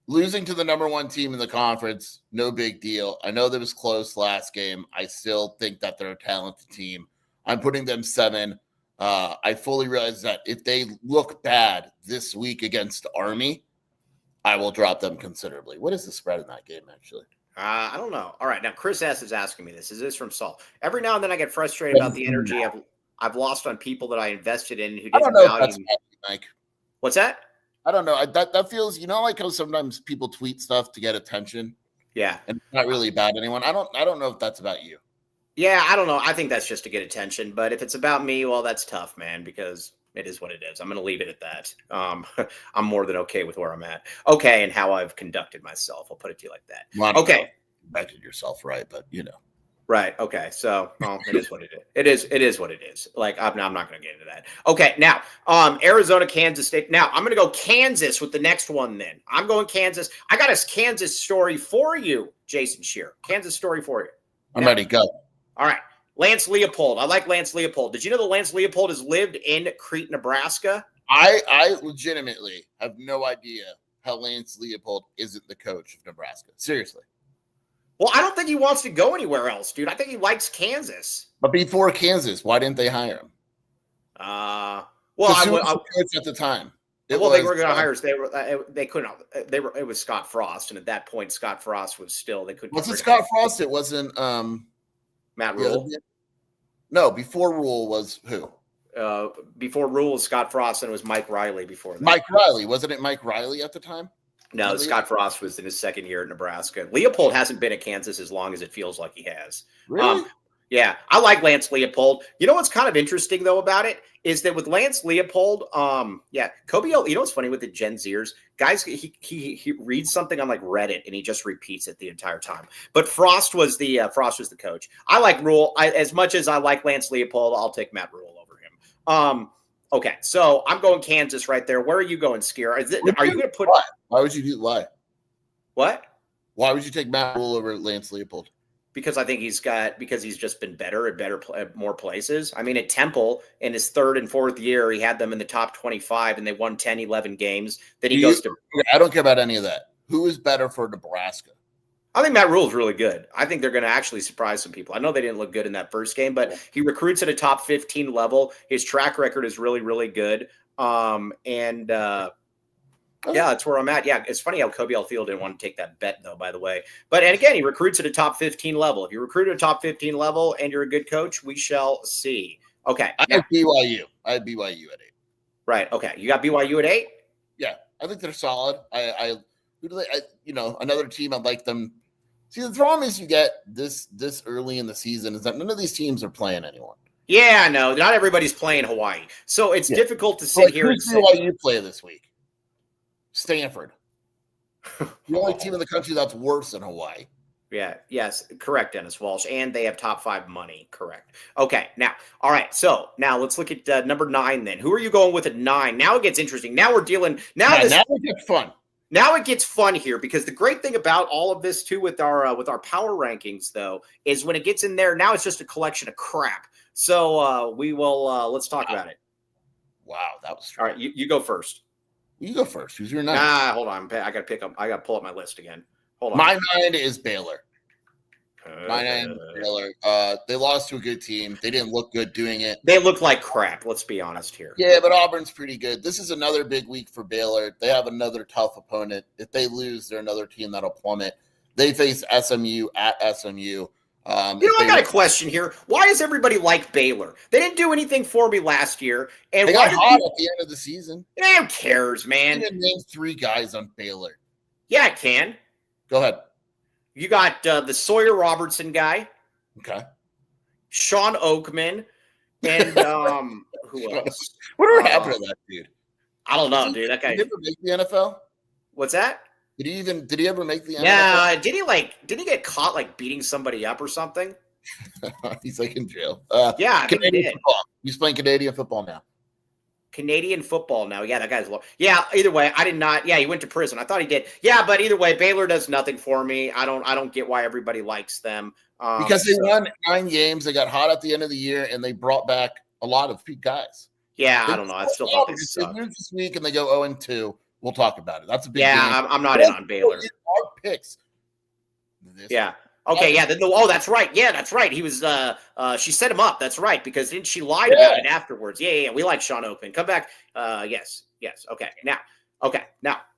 Losing to the number 1 team in the conference, no big deal. I know that was close last game. I still think that they're a talented team. I'm putting them 7. I fully realize that if they look bad this week against Army, I will drop them considerably. What is the spread in that game, actually? I don't know. All right, now Chris S. is asking me this. Is this from Saul? Every now and then I get frustrated about the energy I've lost on people that I invested in who didn't value me. Mike. What's that? I don't know. That feels, like how sometimes people tweet stuff to get attention. Yeah. And it's not really about anyone. I don't know if that's about you. Yeah, I don't know. I think that's just to get attention. But if it's about me, well, that's tough, man, because it is what it is. I'm going to leave it at that. I'm more than okay with where I'm at. Okay, and how I've conducted myself. I'll put it to you like that. Well, okay. Conducted yourself right, but Right. Okay. So it is what it is. It is what it is. Like I'm not going to get into that. Okay. Now, Arizona, Kansas State. Now I'm going to go Kansas with the next one. Then I'm going Kansas. I got a Kansas story for you, Jason Shear. Kansas story for you. I'm ready. Go. All right. Lance Leopold. I like Lance Leopold. Did you know that Lance Leopold has lived in Crete, Nebraska? I legitimately have no idea how Lance Leopold isn't the coach of Nebraska. Seriously. Well, I don't think he wants to go anywhere else, dude. I think he likes Kansas. But before Kansas, why didn't they hire him? I coach at the time. They were going to hire us. They couldn't. It was Scott Frost, and at that point, Scott Frost was still. They couldn't. Was it Scott Frost? It wasn't Matt Rule. No, before Rule was who? Before Rule was Scott Frost, and it was Mike Riley before that. Mike Riley. Wasn't it Mike Riley at the time? No, Scott Frost was in his second year at Nebraska. Leopold hasn't been at Kansas as long as it feels like he has. Really? Yeah, I like Lance Leopold. You know what's kind of interesting, though, about it is that with Lance Leopold, Kobe, you know what's funny with the Gen Zers? Guys, he reads something on like Reddit and he just repeats it the entire time. But Frost was the coach. I like Rule. As much as I like Lance Leopold, I'll take Matt Rule over him. Okay, so I'm going Kansas right there. Where are you going, Skier? Are you going to put? Why would you do why? What? Why would you take Matt Rule over Lance Leopold? because I think because he's just been better at more places. I mean, at Temple in his third and fourth year, he had them in the top 25 and they won 10, 11 games. Then he goes to. I don't care about any of that. Who is better for Nebraska? I think Matt Rule's really good. I think they're going to actually surprise some people. I know they didn't look good in that first game, but he recruits at a top 15 level. His track record is really, really good. Yeah, that's where I'm at. Yeah, it's funny how Kobe Field didn't want to take that bet, though, by the way. And again, he recruits at a top 15 level. If you recruit at a top 15 level and you're a good coach, we shall see. Okay. I have BYU. I have BYU at 8. Right. Okay. You got BYU at 8? Yeah, I think they're solid. Another team I'd like them. See, the problem is you get this early in the season is that none of these teams are playing anyone. Yeah, I know. Not everybody's playing Hawaii. So it's difficult to sit here and say. BYU play this week? Stanford. The only team in the country that's worse than Hawaii. Yeah. Yes. Correct, Dennis Walsh. And they have top 5 money. Correct. Okay. Now, all right. So now let's look at number 9 then. Who are you going with at 9? Now it gets interesting. Now we're dealing. Now it gets fun. Now it gets fun here because the great thing about all of this too with our power rankings though is when it gets in there, now it's just a collection of crap. So we will let's talk about it. Wow, that was all right. You go first. You go first. Who's your 9? Hold on. I got to pull up my list again. Hold on. My 9 is Baylor. My 9 is Baylor. They lost to a good team. They didn't look good doing it. They look like crap. Let's be honest here. Yeah, but Auburn's pretty good. This is another big week for Baylor. They have another tough opponent. If they lose, they're another team that'll plummet. They face SMU at SMU. I got a question here. Why does everybody like Baylor? They didn't do anything for me last year. And they got hot at the end of the season. Who cares, man? You can name 3 guys on Baylor. Yeah, I can. Go ahead. You got the Sawyer Robertson guy. Okay. Sean Oakman. And who else? Whatever happened to that dude? I don't know, dude. That guy. Did he ever make the NFL? What's that? Did he ever make the NFL? Yeah, did he get caught like beating somebody up or something? He's like in jail. Yeah, I think he did. Football. He's playing Canadian football now. Canadian football now. Yeah, that guy's low. Yeah, either way, I did not. Yeah, he went to prison. I thought he did. Yeah, but either way, Baylor does nothing for me. I don't get why everybody likes them. Because they won 9 games, they got hot at the end of the year, and they brought back a lot of guys. Yeah, I don't know. I still thought they sucked. They lose this week and they go 0-2. We'll talk about it. That's a big game. I'm not in on Baylor. Our picks. Yeah. Okay. Yeah. That's right. Yeah, that's right. He was. She set him up. That's right. Because didn't she lie about it afterwards? Yeah. We like Sean Oakman. Come back. Yes. Okay. Now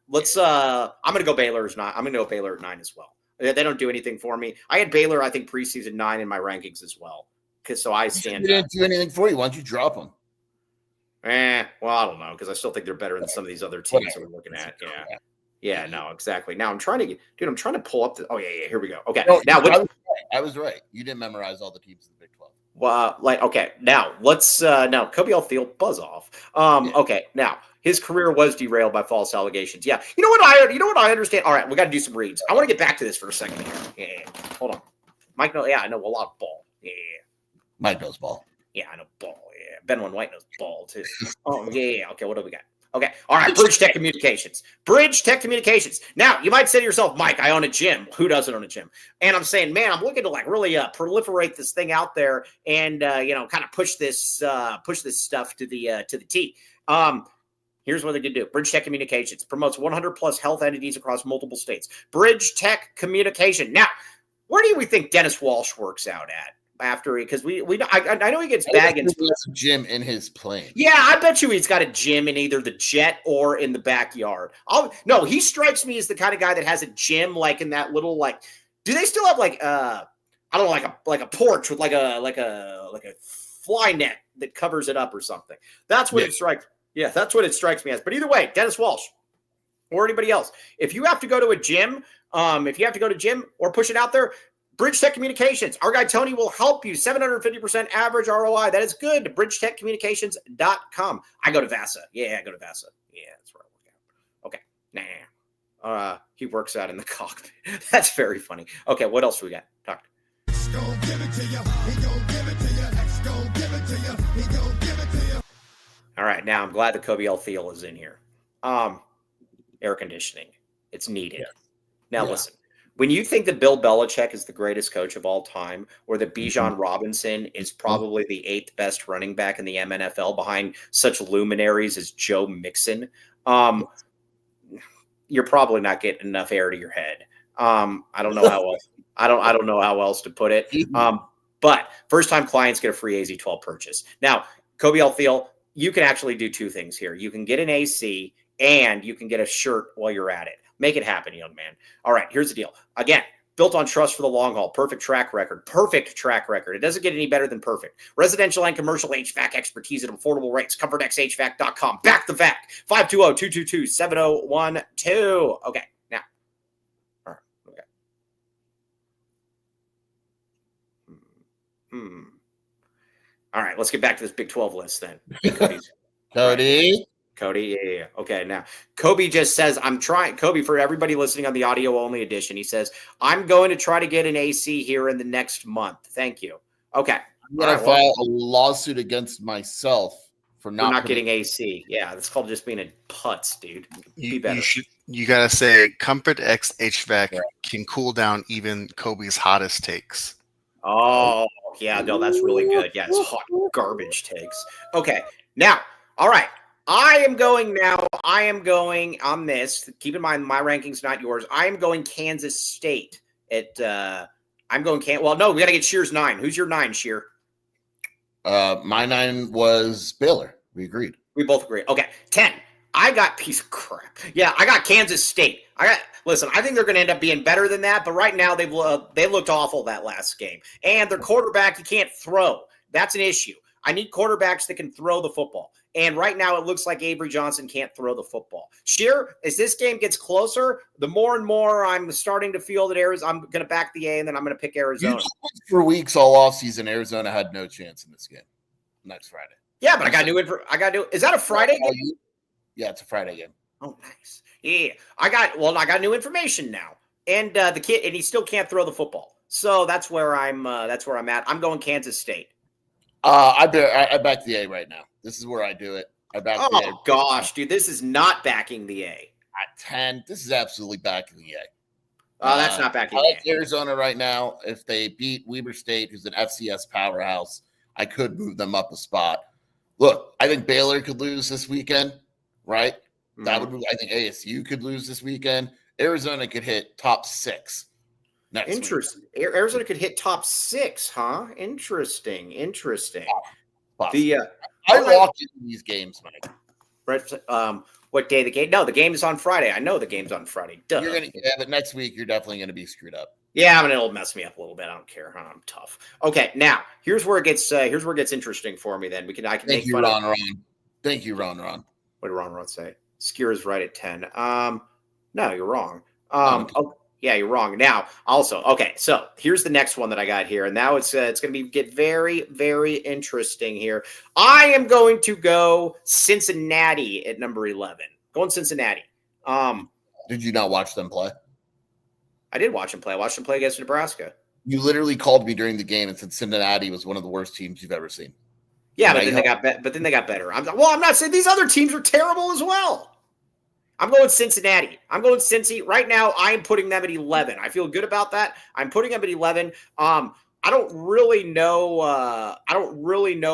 let's. I'm gonna go Baylor's 9. I'm gonna go Baylor at 9 as well. They don't do anything for me. I had Baylor, I think, preseason 9 in my rankings as well. So I stand. They didn't do anything for you. Why don't you drop them? Well, I don't know because I still think they're better than some of these other teams that we're looking at. Yeah, no, exactly. Now I'm trying to pull up the. Oh yeah, here we go. Okay, no, now I was right. You didn't memorize all the teams in the Big 12. Well, okay, now let's now Kobe Field buzz off. Okay, now his career was derailed by false allegations. Yeah, you know what I understand. All right, we got to do some reads. I want to get back to this for a second here. Yeah, hold on, Mike. No, I know a lot of ball. Yeah, Mike knows ball. Yeah, I know ball. Yeah, Benwin White knows ball too. Yeah. Okay, what do we got? Okay, all right. Bridge Tech Communications. Now, you might say to yourself, Mike, I own a gym. Who doesn't own a gym? And I'm saying, man, I'm looking to like really proliferate this thing out there and kind of push this stuff to the T. Here's what they can do. Bridge Tech Communications promotes 100 plus health entities across multiple states. Bridge Tech Communication. Now, where do we think Dennis Walsh works out at? After because I know he gets baggins. He has a gym in his plane. Yeah, I bet you he's got a gym in either the jet or in the backyard. No, he strikes me as the kind of guy that has a gym like in that little like. Do they still have like I don't know like a porch with like a fly net that covers it up or something? That's what it strikes. Yeah, that's what it strikes me as. But either way, Dennis Walsh or anybody else, if you have to go to a gym, or push it out there. Bridge Tech Communications. Our guy Tony will help you. 750% average ROI. That is good. BridgeTechCommunications.com. I go to Vasa. Yeah, I go to Vasa. Yeah, that's where I work out. Okay. He works out in the cockpit. That's very funny. Okay, what else do we got? Talk. All right, now I'm glad the Kobe Thiel is in here. Air conditioning. It's needed. Now listen. when you think that Bill Belichick is the greatest coach of all time, or that Mm-hmm. Bijan Robinson is probably the 8th best running back in the MNFL behind such luminaries as Joe Mixon, you're probably not getting enough air to your head. I don't know how else. I don't know how else to put it. But first-time clients get a free AZ12 purchase. Now, Kobe Altheel, you can actually do two things here. You can get an AC and you can get a shirt while you're at it. Make it happen, young man. All right, here's the deal. Again, built on trust for the long haul. Perfect track record. Perfect track record. It doesn't get any better than perfect. Residential and commercial HVAC expertise at affordable rates. ComfortXHVAC.com. Back the VAC. 520-222-7012. Okay, now. All right, okay. All right, let's get back to this Big 12 list then. Cody. Cody, yeah. Okay, now Kobe just says, I'm trying. Kobe, for everybody listening on the audio only edition, he says, I'm going to try to get an AC here in the next month. Thank you. Okay. I'm going to file a lawsuit against myself for not getting AC. Yeah, that's called just being a putz, dude. Be better. You got to say, Comfort X HVAC can cool down even Kobe's hottest takes. Oh, yeah, no, that's really good. Yeah, it's hot garbage takes. Okay, now, all right. I am going on this. Keep in mind, my ranking's not yours. I am going Kansas State. I'm going Well, no, we got to get Shear's 9. Who's your 9, Shear? My 9 was Baylor. We agreed. We both agree. Okay, 10. I got piece of crap. Yeah, I got Kansas State. Listen, I think they're going to end up being better than that, but right now they looked awful that last game. And their quarterback, he can't throw. That's an issue. I need quarterbacks that can throw the football. And right now it looks like Avery Johnson can't throw the football. Sheer, as this game gets closer, the more and more I'm starting to feel that I'm going to back the A, and then I'm going to pick Arizona. For weeks all offseason, Arizona had no chance in this game next Friday. Yeah, but I got new. Is that a Friday game? Yeah, it's a Friday game. Oh, nice. Yeah, I got new information now, and the kid, and he still can't throw the football. So that's where I'm at. I'm going Kansas State. I back the A right now. This is where I do it. I back the A. Oh gosh, dude, this is not backing the A. At 10, this is absolutely backing the A. That's not backing I like the A. Arizona right now. If they beat Weber State, who's an FCS powerhouse, I could move them up a spot. Look, I think Baylor could lose this weekend, right? Mm-hmm. That would. I think ASU could lose this weekend. Arizona could hit top 6. Interesting. Arizona could hit top 6, huh? Interesting. I lock into these games, Mike. Right. What day the game? No, the game is on Friday. I know the game's on Friday. Duh. But next week you're definitely gonna be screwed up. Yeah, I mean, it'll mess me up a little bit. I don't care. I'm tough. Okay, now here's where it gets interesting for me. Then I can make fun of. Thank you, Ron. What did Ron say? Skier is right at 10. No, you're wrong. Yeah, you're wrong. Now, also, okay, so here's the next one that I got here, and now it's going to get very, very interesting here. I am going to go Cincinnati at number 11. Going Cincinnati. Did you not watch them play? I did watch them play. I watched them play against Nebraska. You literally called me during the game and said Cincinnati was one of the worst teams you've ever seen. Yeah, but then they got better. I'm not saying these other teams are terrible as well. I'm going Cincinnati. I'm going Cincy. Right now, I am putting them at 11. I feel good about that. I'm putting them at 11. I don't really know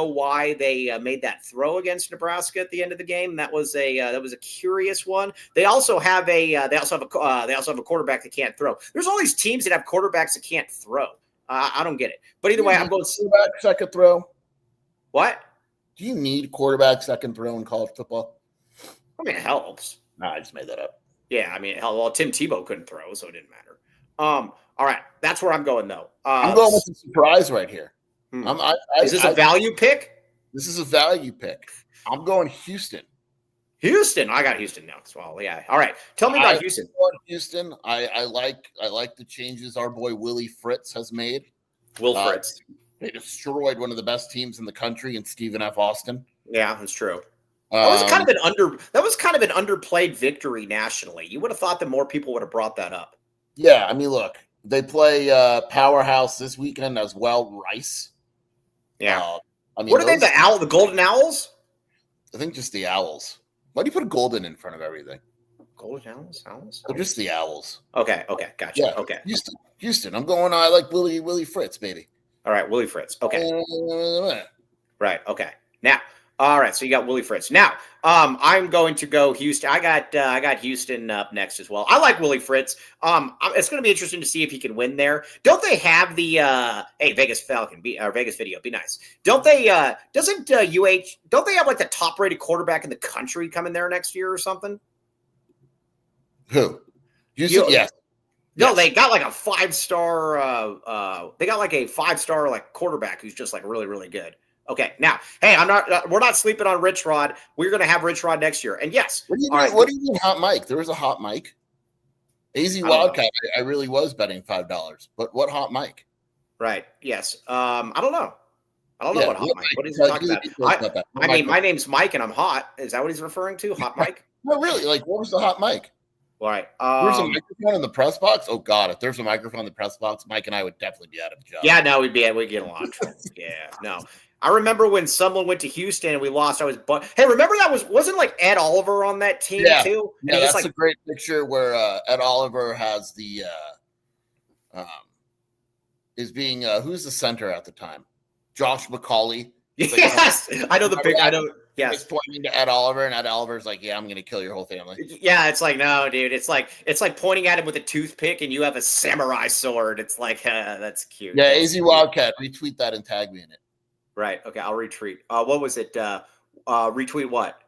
why they made that throw against Nebraska at the end of the game. That was a curious one. They also have a quarterback that can't throw. There's all these teams that have quarterbacks that can't throw. I don't get it. But either way, I'm going quarterback second throw. What? Do you need quarterback second throw in college football? I mean, it helps. No, I just made that up. Yeah, I mean, Tim Tebow couldn't throw, so it didn't matter. All right, that's where I'm going, though. I'm going with a surprise right here. Is this a value pick? This is a value pick. I'm going Houston. Houston. I got Houston now as well. Yeah. All right. Tell me about Houston. Houston. I like the changes our boy Willie Fritz has made. Will Fritz. They destroyed one of the best teams in the country in Stephen F. Austin. Yeah, that's true. That was kind of an underplayed victory nationally. You would have thought that more people would have brought that up. Yeah, I mean, look, they play Powerhouse this weekend as well, Rice. Yeah. I mean, what are they? The Golden Owls? I think just the Owls. Why do you put a golden in front of everything? Golden Owls? Or just the Owls. Okay, gotcha. Yeah. Okay. Houston. I'm going. I like Willie Fritz, baby. All right, Willie Fritz. Okay. Right. Okay. Now, all right. So you got Willie Fritz. Now, I'm going to go Houston. I got Houston up next as well. I like Willie Fritz. It's going to be interesting to see if he can win there. Don't they have the hey Vegas Falcon or Vegas Video? Be nice. Don't they? Doesn't Don't they have like the top rated quarterback in the country coming there next year or something? Who? Houston? Yes. No, they got like a 5-star. They got like a 5-star like quarterback who's just like really, really good. Okay, now, hey, we're not sleeping on Rich Rod. We're going to have Rich Rod next year, and yes. What do you mean, hot mic? There was a hot mic. AZ Wildcat. I really was betting $5, but what hot mic? Right. Yes. I don't know. What hot mic. What is he talking about? I mean, my name's Mike, and I'm hot. Is that what he's referring to? Hot mic? No, really. Like, what was the hot mic? All right. There's a microphone in the press box. Oh God, if there's a microphone in the press box, Mike and I would definitely be out of a job. Yeah, no, we'd get along. Yeah, no. I remember when someone went to Houston and we lost. Hey, remember that wasn't like Ed Oliver on that team too? Yeah, that's a great picture where Ed Oliver has the is being who's the center at the time? Josh McCauley. Yes, I know the big. I know. Yes, he's pointing to Ed Oliver, and Ed Oliver's like, "Yeah, I'm going to kill your whole family." Yeah, it's like, no, dude. It's like pointing at him with a toothpick, and you have a samurai sword. It's like, that's cute. Yeah, AZ Wildcat, retweet that and tag me in it. Right. Okay, I'll retweet. What was it? Retweet what?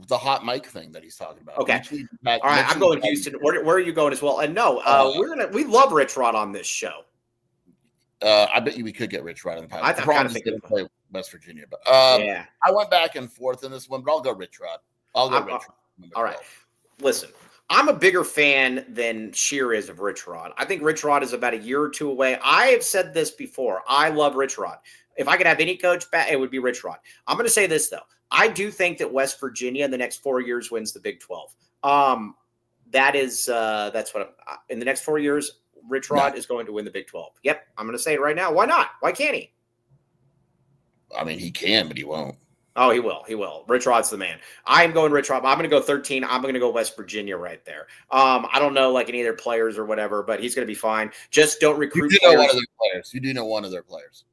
The hot mic thing that he's talking about. Okay. All right, I'm going Houston. Where are you going as well? And no, we love Rich Rod on this show. I bet you we could get Rich Rod on the podcast. I kind of think didn't play West Virginia, but yeah, I went back and forth in this one, but I'll go Rich Rod. Rich Rod. All right. Listen, I'm a bigger fan than Sheer is of Rich Rod. I think Rich Rod is about a year or two away. I have said this before. I love Rich Rod. If I could have any coach back, it would be Rich Rod. I'm going to say this, though. I do think that West Virginia in the next 4 years wins the Big 12. That's what in the next 4 years, Rich Rod is going to win the Big 12. Yep. I'm going to say it right now. Why not? Why can't he? I mean, he can, but he won't. Oh, he will. He will. Rich Rod's the man. I'm going Rich Rod. I'm going to go 13. I'm going to go West Virginia right there. I don't know like any of their players or whatever, but he's going to be fine. Just don't recruit You do know one of their players. You do know one of their players.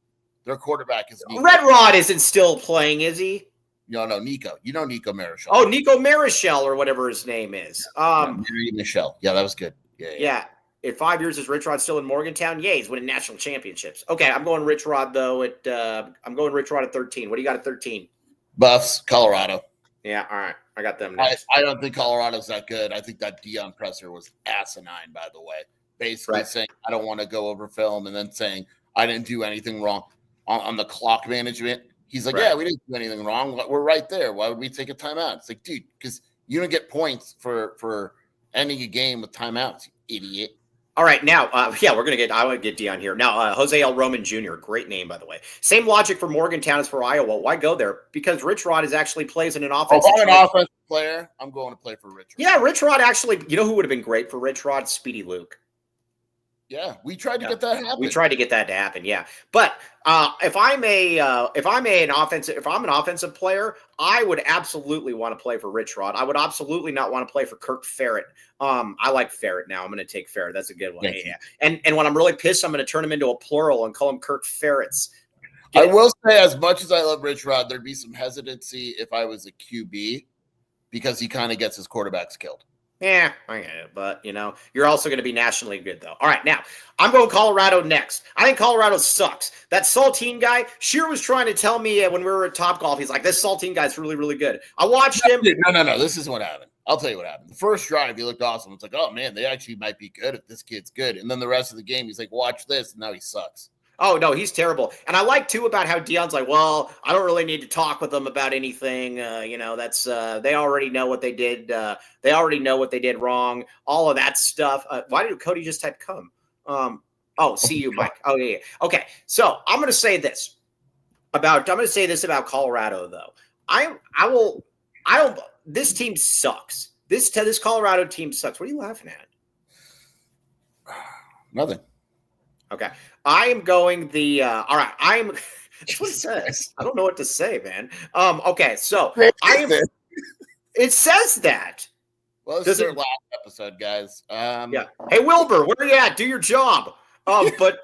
Their quarterback is Nico. Red Rod isn't still playing, is he? No, Nico. You know Nico Marichal. Oh, Nico Marichal or whatever his name is. Michelle. Yeah, that was good. Yeah. In 5 years, is Rich Rod still in Morgantown? Yeah, he's winning national championships. Okay, I'm going Rich Rod though. I'm going Rich Rod at 13. What do you got at 13? Buffs, Colorado. Yeah, all right. I got them next. I don't think Colorado's that good. I think that Dion Presser was asinine, by the way. Basically saying, I don't want to go over film, and then saying, I didn't do anything wrong on the clock management. He's like, yeah, we didn't do anything wrong. We're right there. Why would we take a timeout? It's like, dude, because you don't get points for ending a game with timeouts, you idiot. All right, now, I want to get Dion here. Now, Jose L. Roman Jr., great name, by the way. Same logic for Morgantown as for Iowa. Why go there? Because Rich Rod actually plays in an offense. If I'm an offensive player, I'm going to play for Rich Rod. Yeah, Rich Rod actually, you know who would have been great for Rich Rod? Speedy Luke. Yeah, we tried to get that to happen. We tried to get that to happen, yeah. But if I'm an offensive player, I would absolutely want to play for Rich Rod. I would absolutely not want to play for Kirk Ferret. I like Ferret now. I'm going to take Ferret. That's a good one. Yeah. And when I'm really pissed, I'm going to turn him into a plural and call him Kirk Ferrets. I will say, as much as I love Rich Rod, there'd be some hesitancy if I was a QB because he kind of gets his quarterbacks killed. Yeah, I get it. But, you're also going to be nationally good, though. All right, now, I'm going Colorado next. I think Colorado sucks. That Saltine guy, Sheer was trying to tell me when we were at Topgolf, he's like, this Saltine guy's really, really good. I watched him. No. This is what happened. I'll tell you what happened. The first drive, he looked awesome. It's like, oh, man, they actually might be good if this kid's good. And then the rest of the game, he's like, watch this. And now he sucks. Oh, no, he's terrible. And I like, too, about how Dion's like, well, I don't really need to talk with them about anything. That's they already know what they did. They already know what they did wrong. All of that stuff. Why did Cody just type come? See you, Mike. Oh, yeah. Okay, so I'm going to say this about Colorado, though. This team sucks. This Colorado team sucks. What are you laughing at? Nothing. Okay. I am going all right. That's what it says. I don't know what to say, man. Okay. So it says that. Well, this is our last episode, guys. Yeah. Hey, Wilbur, where are you at? Do your job. But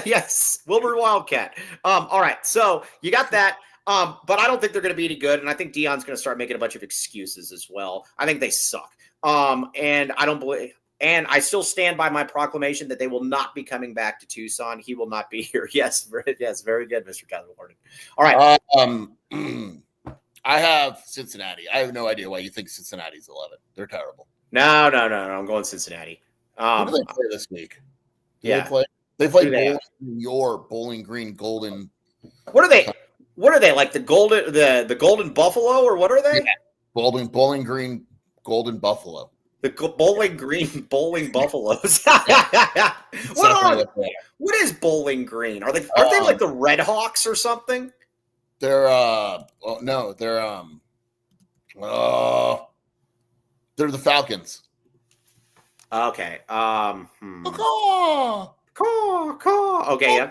yes, Wilbur Wildcat. All right. So you got that. But I don't think they're going to be any good. And I think Dion's going to start making a bunch of excuses as well. I think they suck. And I don't believe. And I still stand by my proclamation that they will not be coming back to Tucson. He will not be here. Yes, yes, very good, Mr. Tyler Warden. All right. I have Cincinnati. I have no idea why you think Cincinnati's 11. They're terrible. No. I'm going Cincinnati. Who do they play this week? They play Bowling Green Golden. What are they? What are they, like the Golden Buffalo, or what are they? Yeah. Bowling Green Golden Buffalo. The Bowling Green Bowling Buffaloes. What is Bowling Green? Aren't they like the Red Hawks or something? They're the Falcons. Okay. Okay.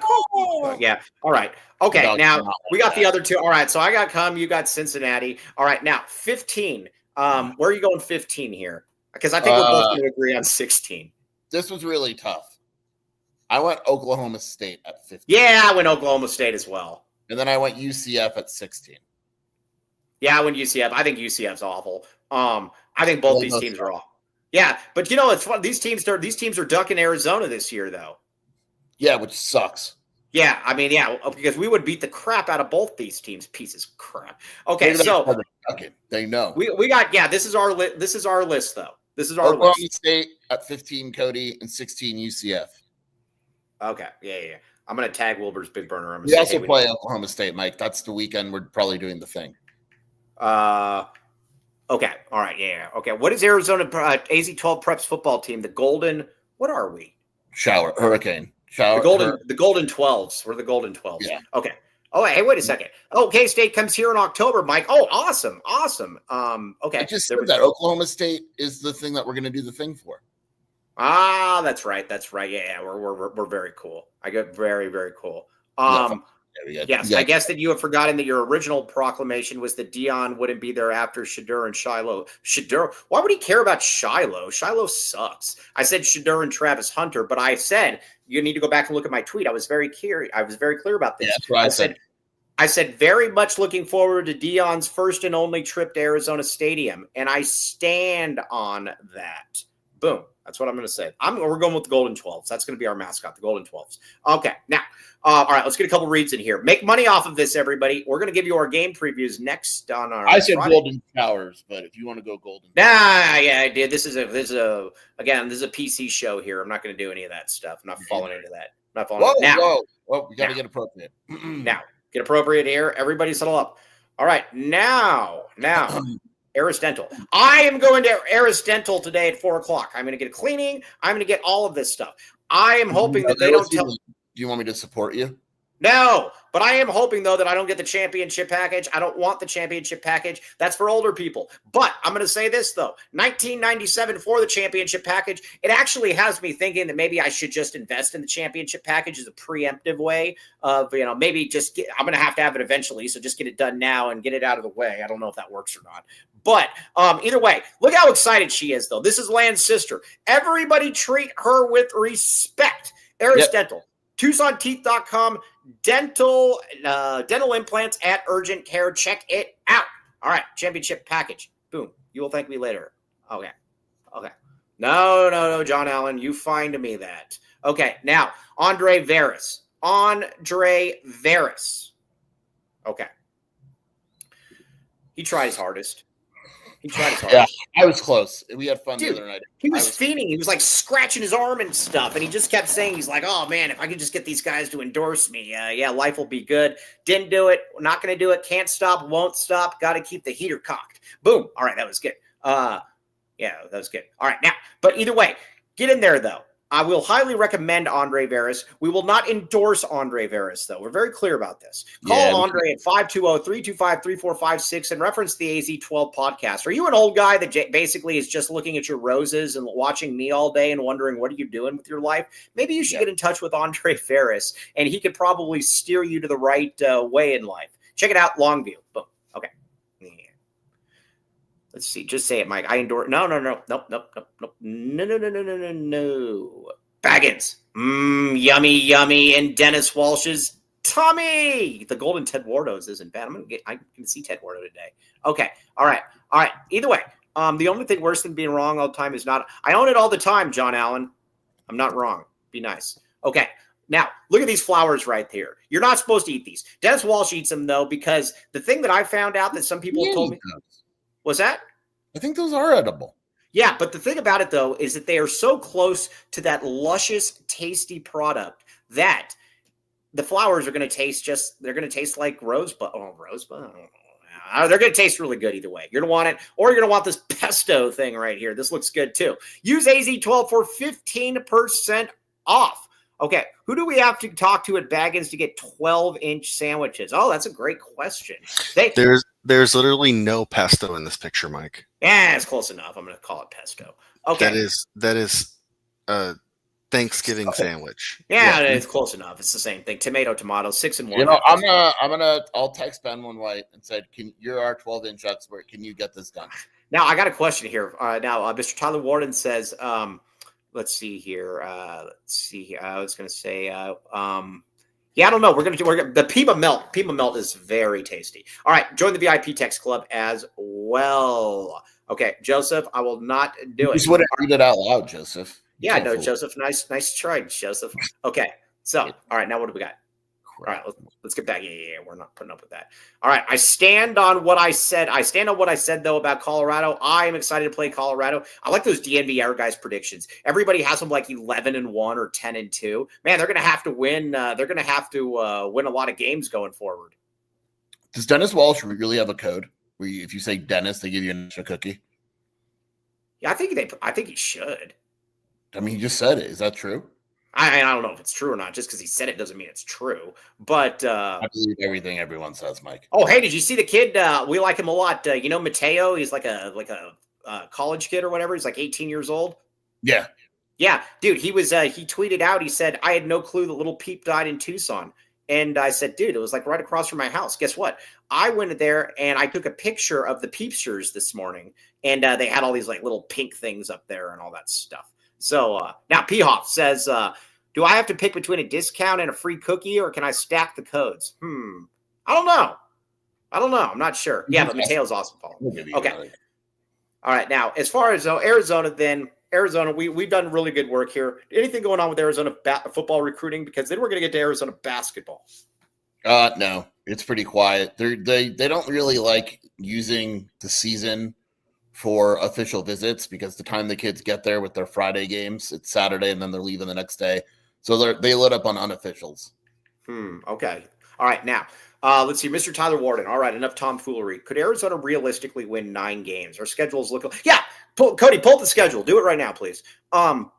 Yeah. All right. Okay. Now we got the other two. All right. So I got you got Cincinnati. All right. Now 15. Where are you going 15 here? Because I think we're both going to agree on 16. This was really tough. I went Oklahoma State at 15. Yeah, I went Oklahoma State as well. And then I went UCF at 16. Yeah, I went UCF. I think UCF's awful. I think both these teams are awful. Yeah, but you know it's fun. These teams are ducking Arizona this year, though. Yeah, which sucks. Yeah, I mean, yeah, because we would beat the crap out of both these teams. Pieces of crap. Okay, so they know we got. Yeah, this is our list. This is our list, though. This is our Oklahoma list. State at 15, Cody, and 16 UCF. Okay, yeah. I'm gonna tag Wilbur's Big Burner. We also play Oklahoma State, Mike. That's the weekend we're probably doing the thing. Okay. All right. Yeah. Okay. What is Arizona AZ-12 Preps football team? The Golden. What are we? Hurricane. The Golden 12s. We're the Golden 12s. Yeah. Okay. Oh, hey, wait a second. Oh, K-State comes here in October, Mike. Oh, awesome. Okay. I just said that Oklahoma State is the thing that we're going to do the thing for. Ah, that's right. Yeah. We're very cool. I get very, very cool. Yes, I guess that you have forgotten that your original proclamation was that Dion wouldn't be there after Shadur and Shiloh. Shadur, why would he care about Shiloh? Shiloh sucks. I said Shadur and Travis Hunter, but I said you need to go back and look at my tweet. I was very clear. I was very clear about this. Yeah, that's what I said. I said very much looking forward to Dion's first and only trip to Arizona Stadium, and I stand on that. Boom. That's what I'm going to say. We're going with the Golden 12s. That's going to be our mascot, the Golden 12s. Okay. Now, all right, let's get a couple reads in here. Make money off of this, everybody. We're going to give you our game previews next on our. I said Friday. Golden Showers, but if you want to go Golden. Nah, yeah, I did. This is a PC show here. I'm not going to do any of that stuff. I'm not falling into that. I'm not falling. Whoa! We got to get appropriate. Now, get appropriate here. Everybody settle up. All right, now. Eris Dental. I am going to Eris Dental today at 4:00. I'm going to get a cleaning. I'm going to get all of this stuff. I am hoping that they don't tell. Do you want me to support you? No, but I am hoping, though, that I don't get the championship package. I don't want the championship package. That's for older people. But I'm going to say this, though. $19.97 for the championship package. It actually has me thinking that maybe I should just invest in the championship package as a preemptive way of, maybe just I'm going to have it eventually. So just get it done now and get it out of the way. I don't know if that works or not. But either way, look how excited she is, though. This is Land's sister. Everybody treat her with respect. Eris Dental. TucsonTeeth.com, dental implants at urgent care. Check it out. All right, championship package. Boom. You will thank me later. Okay. No, John Allen, you find me that. Okay, now, Andre Veras. Okay. He tried his hardest. Yeah, I was close. We had fun the other night. He was fiending. He was like scratching his arm and stuff. And he just kept saying, he's like, oh, man, if I could just get these guys to endorse me, life will be good. Didn't do it. Not going to do it. Can't stop. Won't stop. Got to keep the heater cocked. Boom. All right. That was good. That was good. All right. Now, but either way, get in there, though. I will highly recommend Andre Veras. We will not endorse Andre Veras, though. We're very clear about this. Call Andre at 520-325-3456 and reference the AZ-12 podcast. Are you an old guy that basically is just looking at your roses and watching me all day and wondering, what are you doing with your life? Maybe you should get in touch with Andre Veras, and he could probably steer you to the right way in life. Check it out, Longview. Boom. Okay. Let's see. Just say it, Mike. I endorse. No. Nope. No. Baggins. Yummy. And Dennis Walsh's tummy. The golden Ted Wardos isn't bad. I can see Ted Wardo today. Okay. All right. Either way, the only thing worse than being wrong all the time is not. I own it all the time, John Allen. I'm not wrong. Be nice. Okay. Now, look at these flowers right here. You're not supposed to eat these. Dennis Walsh eats them, though, because the thing that I found out that some people have told me. Was that? I think those are edible. Yeah, but the thing about it, though, is that they are so close to that luscious, tasty product that the flowers are going to taste they're going to taste like rosebud. Oh, rosebud? I don't know. They're going to taste really good either way. You're going to want it, or you're going to want this pesto thing right here. This looks good, too. Use AZ12 for 15% off. Okay, who do we have to talk to at Baggins to get 12-inch sandwiches? Oh, that's a great question. There's literally no pesto in this picture, Mike. Yeah, it's close enough. I'm going to call it pesto. Okay. That is a Thanksgiving sandwich. Yeah, it's close enough. It's the same thing. Tomato, 6 and 1. You know, I'll text Ben one White and said, you're our 12-inch expert. Can you get this done? Now, I got a question here. Mr. Tyler Warden says, let's see here. I was going to say, I don't know. We're going to do the Pima Melt. Pima Melt is very tasty. All right. Join the VIP text club as well. Okay. Joseph, I will not do it. Just wouldn't read it out loud, Joseph. Yeah, no, Joseph. Nice try, Joseph. Okay. So, all right. Now what do we got? All right, let's get back. Yeah, we're not putting up with that. All right, I stand on what I said. Though, about Colorado. I am excited to play Colorado. I like those DNVR guys' predictions. Everybody has them like 11-1 or 10-2. Man, they're going to have to win. They're going to have to win a lot of games going forward. Does Dennis Walsh really have a code where if you say Dennis, they give you an extra cookie? Yeah, I think he should. I mean, he just said it. Is that true? I don't know if it's true or not. Just because he said it doesn't mean it's true. But I believe everything everyone says, Mike. Oh, hey, did you see the kid? We like him a lot. You know, Mateo. He's like a college kid or whatever. He's like 18 years old. Yeah, dude. He tweeted out. He said, "I had no clue that little Peep died in Tucson." And I said, "Dude, it was like right across from my house." Guess what? I went there and I took a picture of the Peepsters this morning, and they had all these like little pink things up there and all that stuff. So now P-Hoff says, do I have to pick between a discount and a free cookie, or can I stack the codes? I don't know. I'm not sure. Yeah, but Mateo's awesome, Paul. Okay. All right. Now, as far as Arizona, we've done really good work here. Anything going on with Arizona football recruiting? Because then we're going to get to Arizona basketball. No, it's pretty quiet. They don't really like using the season for official visits because the time the kids get there with their Friday games, it's Saturday and then they're leaving the next day. So they lit up on unofficials. Okay. All right. Now, let's see. Mr. Tyler Warden. All right. Enough tomfoolery. Could Arizona realistically win 9 games? Our schedules look. Yeah. Cody, pull up the schedule. Do it right now, please. All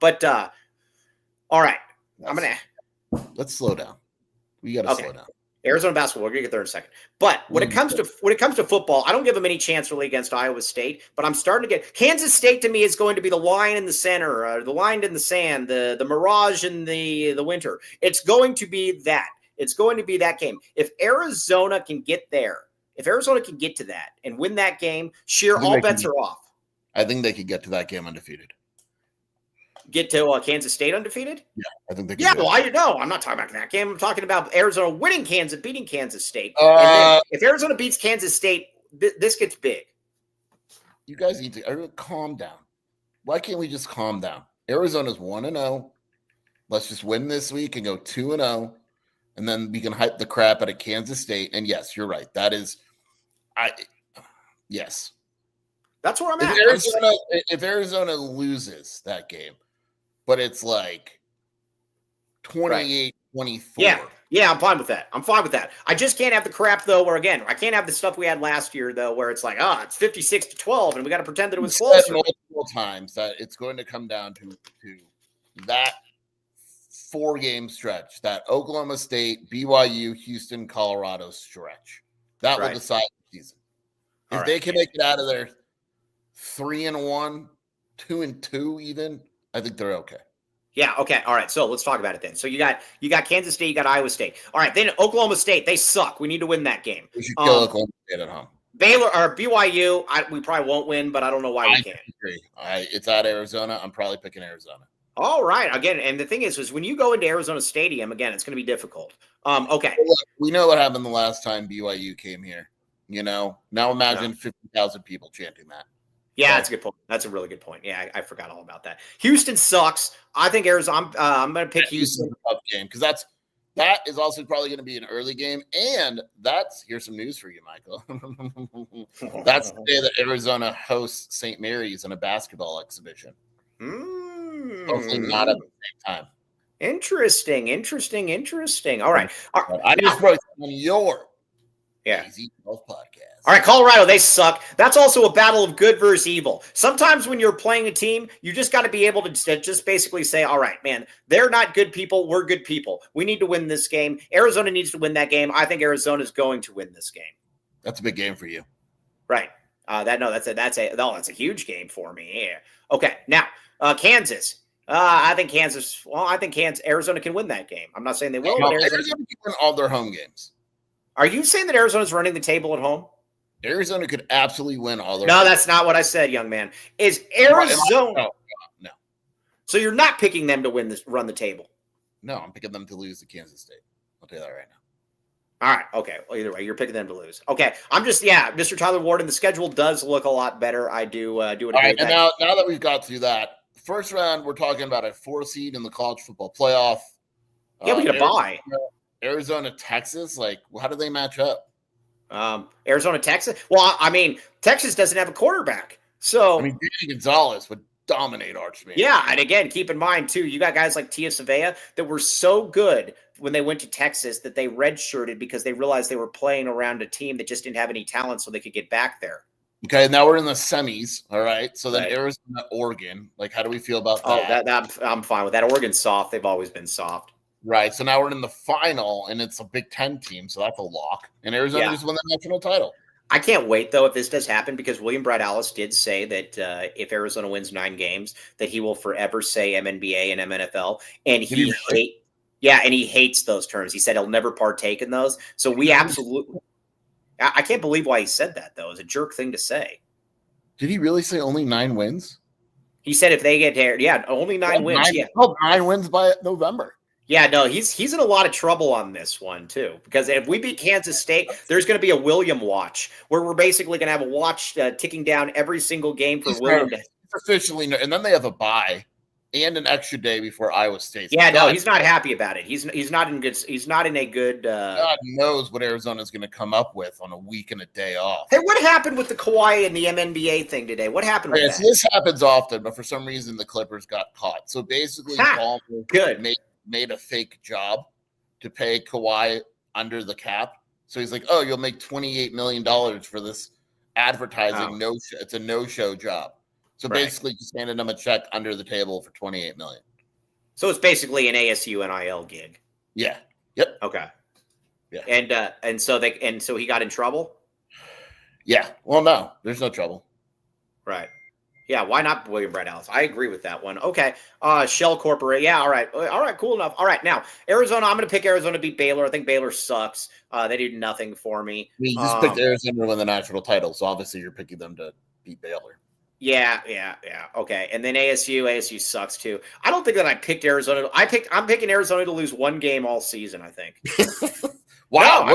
right. Let's slow down. We got to slow down. Arizona basketball, we're going to get there in a second. But when it comes to football, I don't give them any chance really against Iowa State, but I'm starting to get Kansas State to me is going to be the line in the center, the line in the sand, the mirage in the winter. It's going to be that. It's going to be that game. If Arizona can get there, if Arizona can get to that and win that game, all bets are off. I think they could get to that game undefeated. Get to Kansas State undefeated? Yeah, I think they can. Yeah, well, I'm not talking about that game. I'm talking about Arizona beating Kansas State. And then if Arizona beats Kansas State, this gets big. You guys need to calm down. Why can't we just calm down? Arizona's 1-0. Let's just win this week and go 2-0, and then we can hype the crap out of Kansas State. And yes, you're right. That is, yes. That's where I'm at. If Arizona loses that game, but it's like 28-24. Yeah, I'm fine with that. I just can't have the crap, though, where, again, I can't have the stuff we had last year, though, where it's like, it's 56-12, and we got to pretend that it was close. Multiple times that it's going to come down to that 4-game stretch, that Oklahoma State, BYU, Houston, Colorado stretch. That will decide the season. If they can make it out of there 3-1, 2-2 even, I think they're okay. Yeah, okay. All right. So let's talk about it then. So you got Kansas State, you got Iowa State. All right, then Oklahoma State, they suck. We need to win that game. We should kill Oklahoma State at home. Baylor or BYU, we probably won't win, but I don't know why we can't. Agree. It's at Arizona. I'm probably picking Arizona. All right. Again, and the thing is when you go into Arizona Stadium, again, it's going to be difficult. Okay. Well, look, we know what happened the last time BYU came here. Now imagine 50,000 people chanting that. Yeah, that's a good point. That's a really good point. Yeah, I forgot all about that. Houston sucks. I think Arizona. I'm going to pick Houston. Tough game because that is also probably going to be an early game, and here's some news for you, Michael. That's the day that Arizona hosts St. Mary's in a basketball exhibition. Hopefully not at the same time. Interesting. All right. I just wrote on your Easy Golf podcast. All right, Colorado, they suck. That's also a battle of good versus evil. Sometimes when you're playing a team, you just got to be able to just basically say, all right, man, they're not good people. We're good people. We need to win this game. Arizona needs to win that game. I think Arizona is going to win this game. That's a big game for you. Right. That's a huge game for me. Yeah. Okay. Now, Kansas. I think Arizona can win that game. I'm not saying they will. But Arizona can win all their home games. Are you saying that Arizona's running the table at home? Arizona could absolutely win all their. No, that's not what I said, young man. Is Arizona? No. So you're not picking them to run the table? No, I'm picking them to lose to Kansas State. I'll tell you that right All now. right. Okay. Well, either way, you're picking them to lose. Okay. Mr. Tyler Warden, the schedule does look a lot better. I do it. All right. And now that we've got through that first round, we're talking about a 4 seed in the college football playoff. Yeah, we get a bye. Arizona, Texas. Like, how do they match up? Arizona, Texas. Well, I mean, Texas doesn't have a quarterback. So, Danny Gonzalez would dominate Archman. Yeah. And again, keep in mind, too, you got guys like Tia Savea that were so good when they went to Texas that they redshirted because they realized they were playing around a team that just didn't have any talent so they could get back there. Okay. Now we're in the semis. All right. So then Arizona, Oregon. Like, how do we feel about that? Oh, I'm fine with that. Oregon's soft. They've always been soft. Right. So now we're in the final, and it's a Big Ten team, so that's a lock. And Arizona just won the national title. I can't wait, though, if this does happen, because William Brad Allis did say that if Arizona wins 9 games, that he will forever say MNBA and MNFL. And he hates those terms. He said he'll never partake in those. So we absolutely – I can't believe why he said that, though. It's a jerk thing to say. Did he really say only 9 wins? He said if they get there, only 9 wins. 9 wins by November. Yeah, no, he's in a lot of trouble on this one, too, because if we beat Kansas State, there's going to be a William watch where we're basically going to have a watch ticking down every single game for William. Officially, and then they have a bye and an extra day before Iowa State. Yeah, no, he's not happy about it. He's not in a good. God knows what Arizona's going to come up with on a week and a day off. Hey, what happened with the Kawhi and the MNBA thing today? What happened with that? So this happens often, but for some reason the Clippers got caught. So basically, good. Made a fake job to pay Kawhi under the cap. So he's like, oh, you'll make $28 million for this advertising no-show. It's a no-show job. So basically just handed him a check under the table for $28 million. So it's basically an ASU NIL gig. Yeah. Yep. Okay. Yeah. And so he got in trouble? Yeah. Well, no, there's no trouble. Right. Yeah, why not William Brad Allis? I agree with that one. Okay. Shell Corporate. Yeah, all right. All right, cool enough. All right, now, Arizona, I'm going to pick Arizona to beat Baylor. I think Baylor sucks. They do nothing for me. You just picked Arizona to win the national title, so obviously you're picking them to beat Baylor. Yeah. Okay. And then ASU sucks too. I don't think that I picked Arizona. I'm picking Arizona to lose 1 game all season, I think. Wow.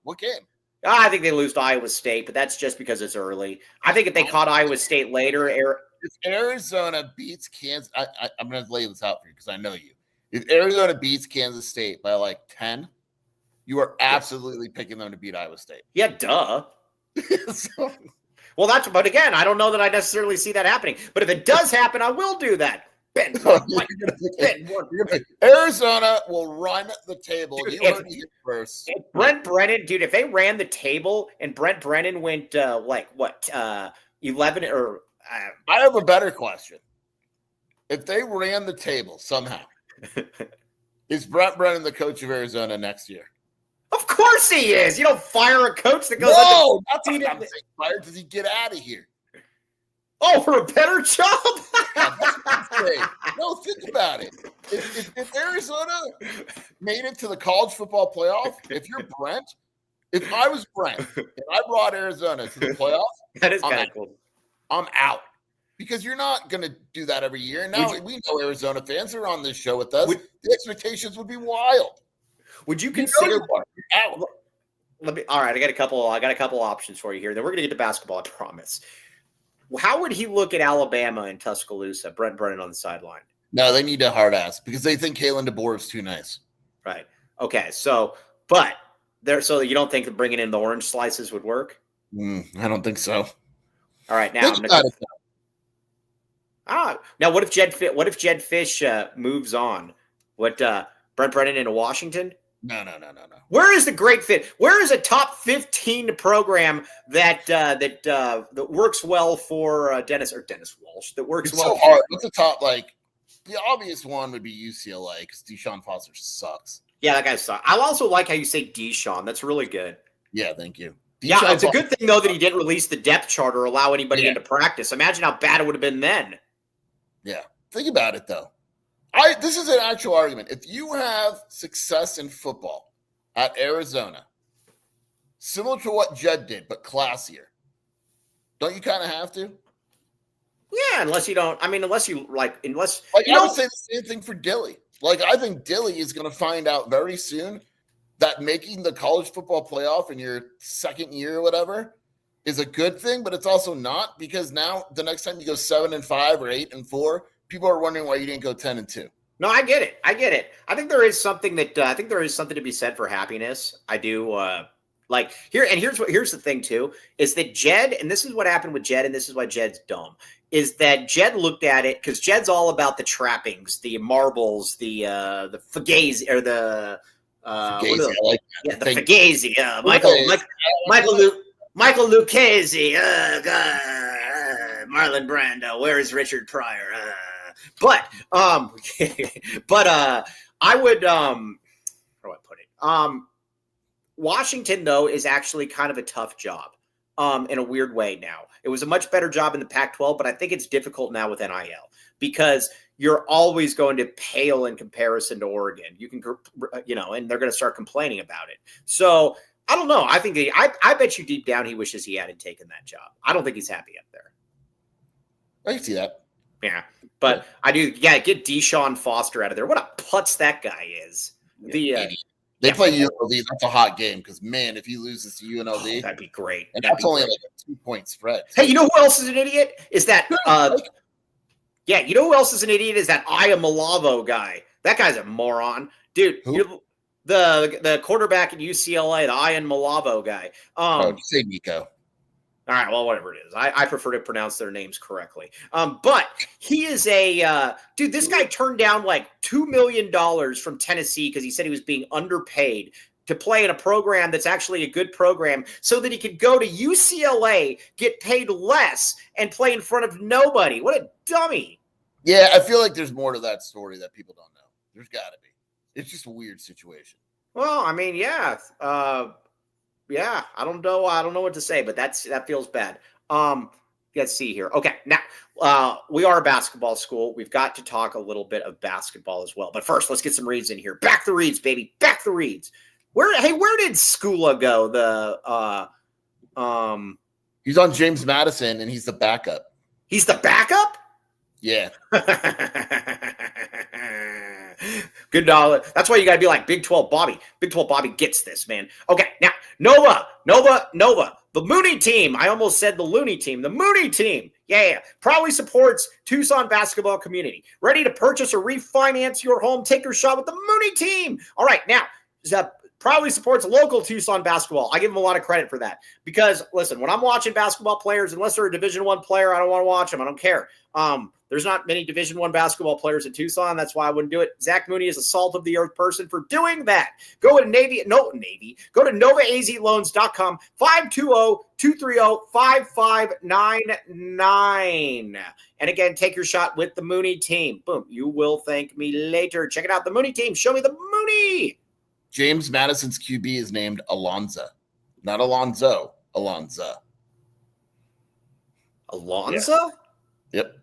What game? I think they lose to Iowa State, but that's just because it's early. I think if they caught Iowa State later, if Arizona beats Kansas, I'm going to lay this out for you because I know you. If Arizona beats Kansas State by like 10, you are absolutely picking them to beat Iowa State. Yeah, duh. But again, I don't know that I necessarily see that happening. But if it does happen, I will do that. Arizona will run the table. You heard it first. Brent Brennan, dude, if they ran the table and Brent Brennan went 11 or I have a better question. If they ran the table somehow, is Brent Brennan the coach of Arizona next year? Of course he is. You don't fire a coach that goes. No, that's what I'm saying. Fired. Does he get out of here? Oh, for a better job? No, think about it. If Arizona made it to the college football playoff, if you're Brent, If I was Brent and I brought Arizona to the playoffs, That is I'm kind out. of cool. I'm out. Because you're not going to do that every year. And now we know Arizona fans are on this show with us. The expectations would be wild. Would you You know consider? you are. You're out. All right, I got a couple options for you here. Then we're going to get to basketball, I promise. How would he look at Alabama and Tuscaloosa? Brent Brennan on the sideline. No, they need a hard ass because they think Kalen DeBoer is too nice. Right. Okay. So you don't think that bringing in the orange slices would work? I don't think so. All right. Now, Think about it, now what if Jed Fish moves on? What Brent Brennan into Washington? No. Where is the great fit? Where is a top 15 program that works well for Dennis Walsh? That works It's well. so hard. What's the top? Like the obvious one would be UCLA because Deshaun Foster sucks. Yeah, that guy sucks. I also like how you say Deshaun. That's really good. Yeah, thank you. Yeah, it's a good thing though that he didn't release the depth chart or allow anybody Yeah. into practice. Imagine how bad it would have been then. Yeah. Think about it though. This is an actual argument. If you have success in football at Arizona, similar to what Jed did, but classier, don't you kind of have to? Yeah, unless you don't. I mean, unless you I would say the same thing for Dilly. Like, I think Dilly is going to find out very soon that making the college football playoff in your second year or whatever is a good thing, but it's also not, because now the next time you go 7-5 or 8-4, people are wondering why you didn't go 10-2. No, I get it. I think there is something to be said for happiness. I do. Here's the thing too, is that Jed, and this is what happened with Jed, and this is why Jed's dumb, is that Jed looked at it because Jed's all about the trappings, the marbles, the fugazi, or the Fugazi, I like that. yeah, the fugazi. Michael Lucchese, Marlon Brando. Where is Richard Pryor? But I would how do I put it? Washington though is actually kind of a tough job. In a weird way now. It was a much better job in the Pac-12, but I think it's difficult now with NIL because you're always going to pale in comparison to Oregon. You can, and they're going to start complaining about it. So I don't know. I think I bet you deep down he wishes he hadn't taken that job. I don't think he's happy up there. I can see that. Yeah, but I do. Yeah, get Deshaun Foster out of there. What a putz that guy is. They play UNLV. That's a hot game because, man, if he loses to UNLV, that'd be great. And that's only like a 2-point spread. Hey, you know who else is an idiot? Is that you know who else is an idiot? Is that Aya Malavo guy. That guy's a moron. Dude, the quarterback at UCLA, the Aya Malavo guy. Say Nico. All right, well, whatever it is. I prefer to pronounce their names correctly. But he is dude, this guy turned down like $2 million from Tennessee because he said he was being underpaid to play in a program that's actually a good program so that he could go to UCLA, get paid less, and play in front of nobody. What a dummy. Yeah, I feel like there's more to that story that people don't know. There's got to be. It's just a weird situation. Well, I mean, yeah. Yeah, I don't know what to say, but that feels bad. Let's see here. Okay, now we are a basketball school. We've got to talk a little bit of basketball as well. But first, let's get some reads in here. Back the reads, baby. Back the reads. Where did Skula go? He's on James Madison, and he's the backup. He's the backup? Yeah. Good dollar. That's why you got to be like Big 12 Bobby. Big 12 Bobby gets this, man. Okay, now, Nova. The Mooney team. I almost said the Looney team. The Mooney team. Yeah. Proudly supports Tucson basketball community. Ready to purchase or refinance your home? Take your shot with the Mooney team. All right, now, proudly supports local Tucson basketball. I give them a lot of credit for that because, listen, when I'm watching basketball players, unless they're a Division I player, I don't want to watch them. I don't care. There's not many Division I basketball players in Tucson. That's why I wouldn't do it. Zach Mooney is a salt of the earth person for doing that. Go to Go to NovaAZLoans.com, 520-230-5599. And again, take your shot with the Mooney team. Boom. You will thank me later. Check it out. The Mooney team. Show me the Mooney. James Madison's QB is named Alonza. Not Alonzo. Alonza. Alonza? Yeah. Yep.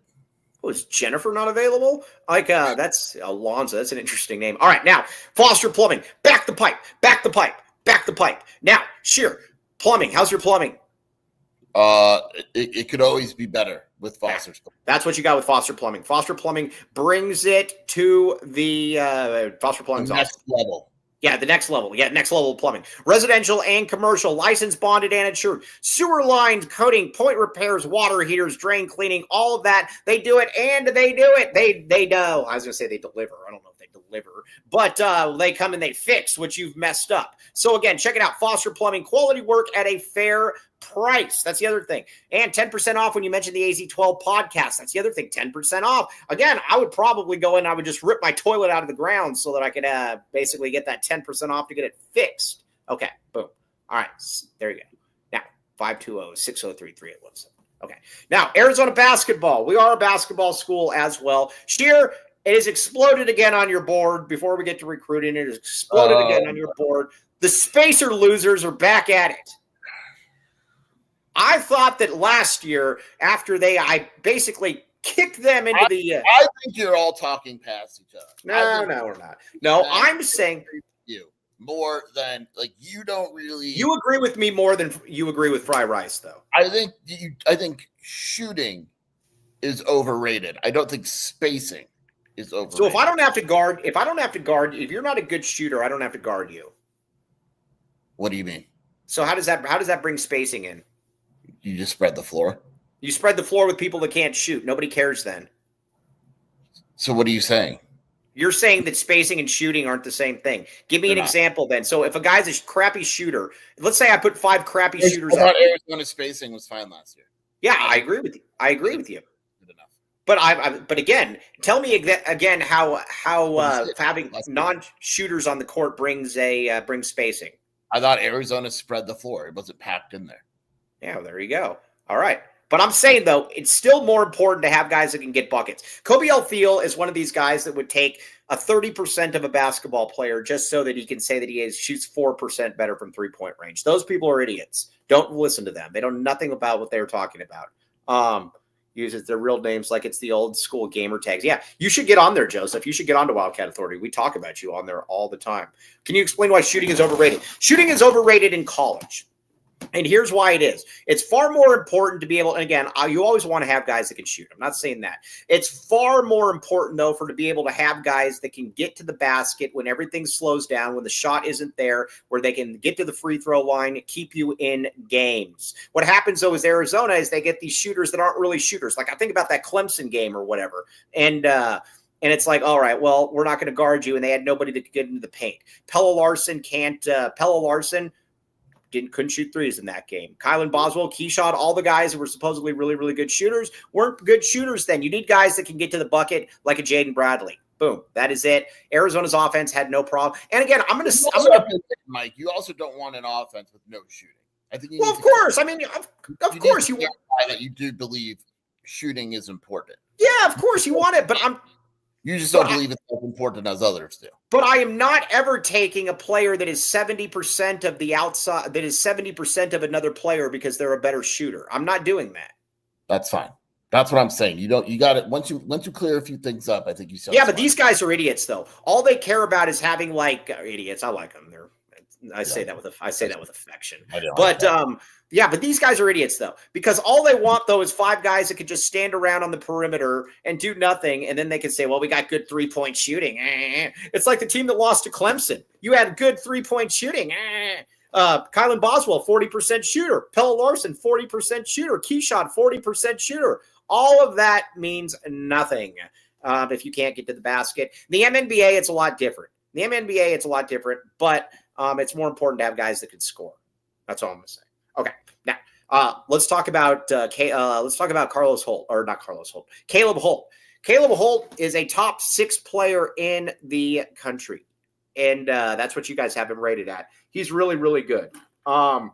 Was Jennifer not available? That's Alonzo. That's an interesting name. All right, now, Foster Plumbing. Back the pipe. Back the pipe. Now, Sheer, plumbing. How's your plumbing? It could always be better with Foster's. That's what you got with Foster Plumbing. Foster Plumbing brings it to the Foster Plumbing's next level. Yeah, the next level. Yeah, next level of plumbing. Residential and commercial, licensed, bonded, and insured. Sewer lines, coating, point repairs, water heaters, drain cleaning, all of that. They do it, and they do it. They know. I was going to say they deliver. I don't know if they deliver. But they come and they fix what you've messed up. So, again, check it out. Foster Plumbing, quality work at a fair price. That's the other thing. And 10% off when you mention the AZ12 podcast. That's the other thing. 10% off. Again, I would probably go in. I would just rip my toilet out of the ground so that I could basically get that 10% off to get it fixed. Okay. Boom. All right. There you go. Now, 520-603-3817. Okay. Now, Arizona basketball. We are a basketball school as well. Sheer, it has exploded again on your board. Before we get to recruiting, it has exploded again on your board. The Spacer losers are back at it. I thought that last year, after I basically kicked them into I think you're all talking past each other. No, we're not. No, I'm saying you more than you don't really. You agree with me more than you agree with Fry Rice, though. I think shooting is overrated. I don't think spacing is overrated. So if I don't have to guard, if you're not a good shooter, I don't have to guard you. What do you mean? So how does that bring spacing in? You just spread the floor. You spread the floor with people that can't shoot. Nobody cares then. So what are you saying? You're saying that spacing and shooting aren't the same thing. Give me an example then. So if a guy's a crappy shooter, let's say I put 5 crappy shooters. I thought Arizona's spacing was fine last year. Yeah, I agree with you. Good enough. But again, tell me again how having non-shooters on the court brings spacing. I thought Arizona spread the floor. It wasn't packed in there. Yeah, well, there you go. All right. But I'm saying, though, it's still more important to have guys that can get buckets. Kobe Thiel is one of these guys that would take a 30% of a basketball player just so that he can say that he shoots 4% better from three-point range. Those people are idiots. Don't listen to them. They know nothing about what they're talking about. Uses their real names like it's the old school gamer tags. Yeah, you should get on there, Joseph. You should get on to Wildcat Authority. We talk about you on there all the time. Can you explain why shooting is overrated? Shooting is overrated in college. And here's why it is. It's far more important to be able, and again, you always want to have guys that can shoot. I'm not saying that. It's far more important, though, to be able to have guys that can get to the basket when everything slows down, when the shot isn't there, where they can get to the free throw line, keep you in games. What happens, though, is Arizona is they get these shooters that aren't really shooters. Like I think about that Clemson game or whatever. And it's like, all right, well, we're not going to guard you. And they had nobody that could get into the paint. Pella Larson couldn't shoot threes in that game. Kylan Boswell, Keyshot, all the guys who were supposedly really, really good shooters weren't good shooters then. You need guys that can get to the bucket like a Jaden Bradley. Boom. That is it. Arizona's offense had no problem. And again, Mike, you also don't want an offense with no shooting. I think of course. I mean, of course you want that you do believe shooting is important. Yeah, of course you want it, but you just don't believe it's as important as others do. But I am not ever taking a player that is 70% of the outside, that is 70% of another player because they're a better shooter. I'm not doing that. That's fine. That's what I'm saying. You got it. Once you clear a few things up, I think you sound Yeah, but these guys are idiots though. All they care about is having idiots. I like them. I say that with affection. But but these guys are idiots though, because all they want though is 5 guys that could just stand around on the perimeter and do nothing, and then they can say, "Well, we got good 3-point shooting." It's like the team that lost to Clemson. You had good 3-point shooting. Kylan Boswell, 40% shooter. Pella Larson, 40% shooter. Keyshot, 40% shooter. All of that means nothing if you can't get to the basket. The MNBA, it's a lot different. But it's more important to have guys that can score. That's all I'm going to say. Okay, now let's talk about Caleb Holt. Caleb Holt is a top 6 player in the country, and that's what you guys have him rated at. He's really, really good. How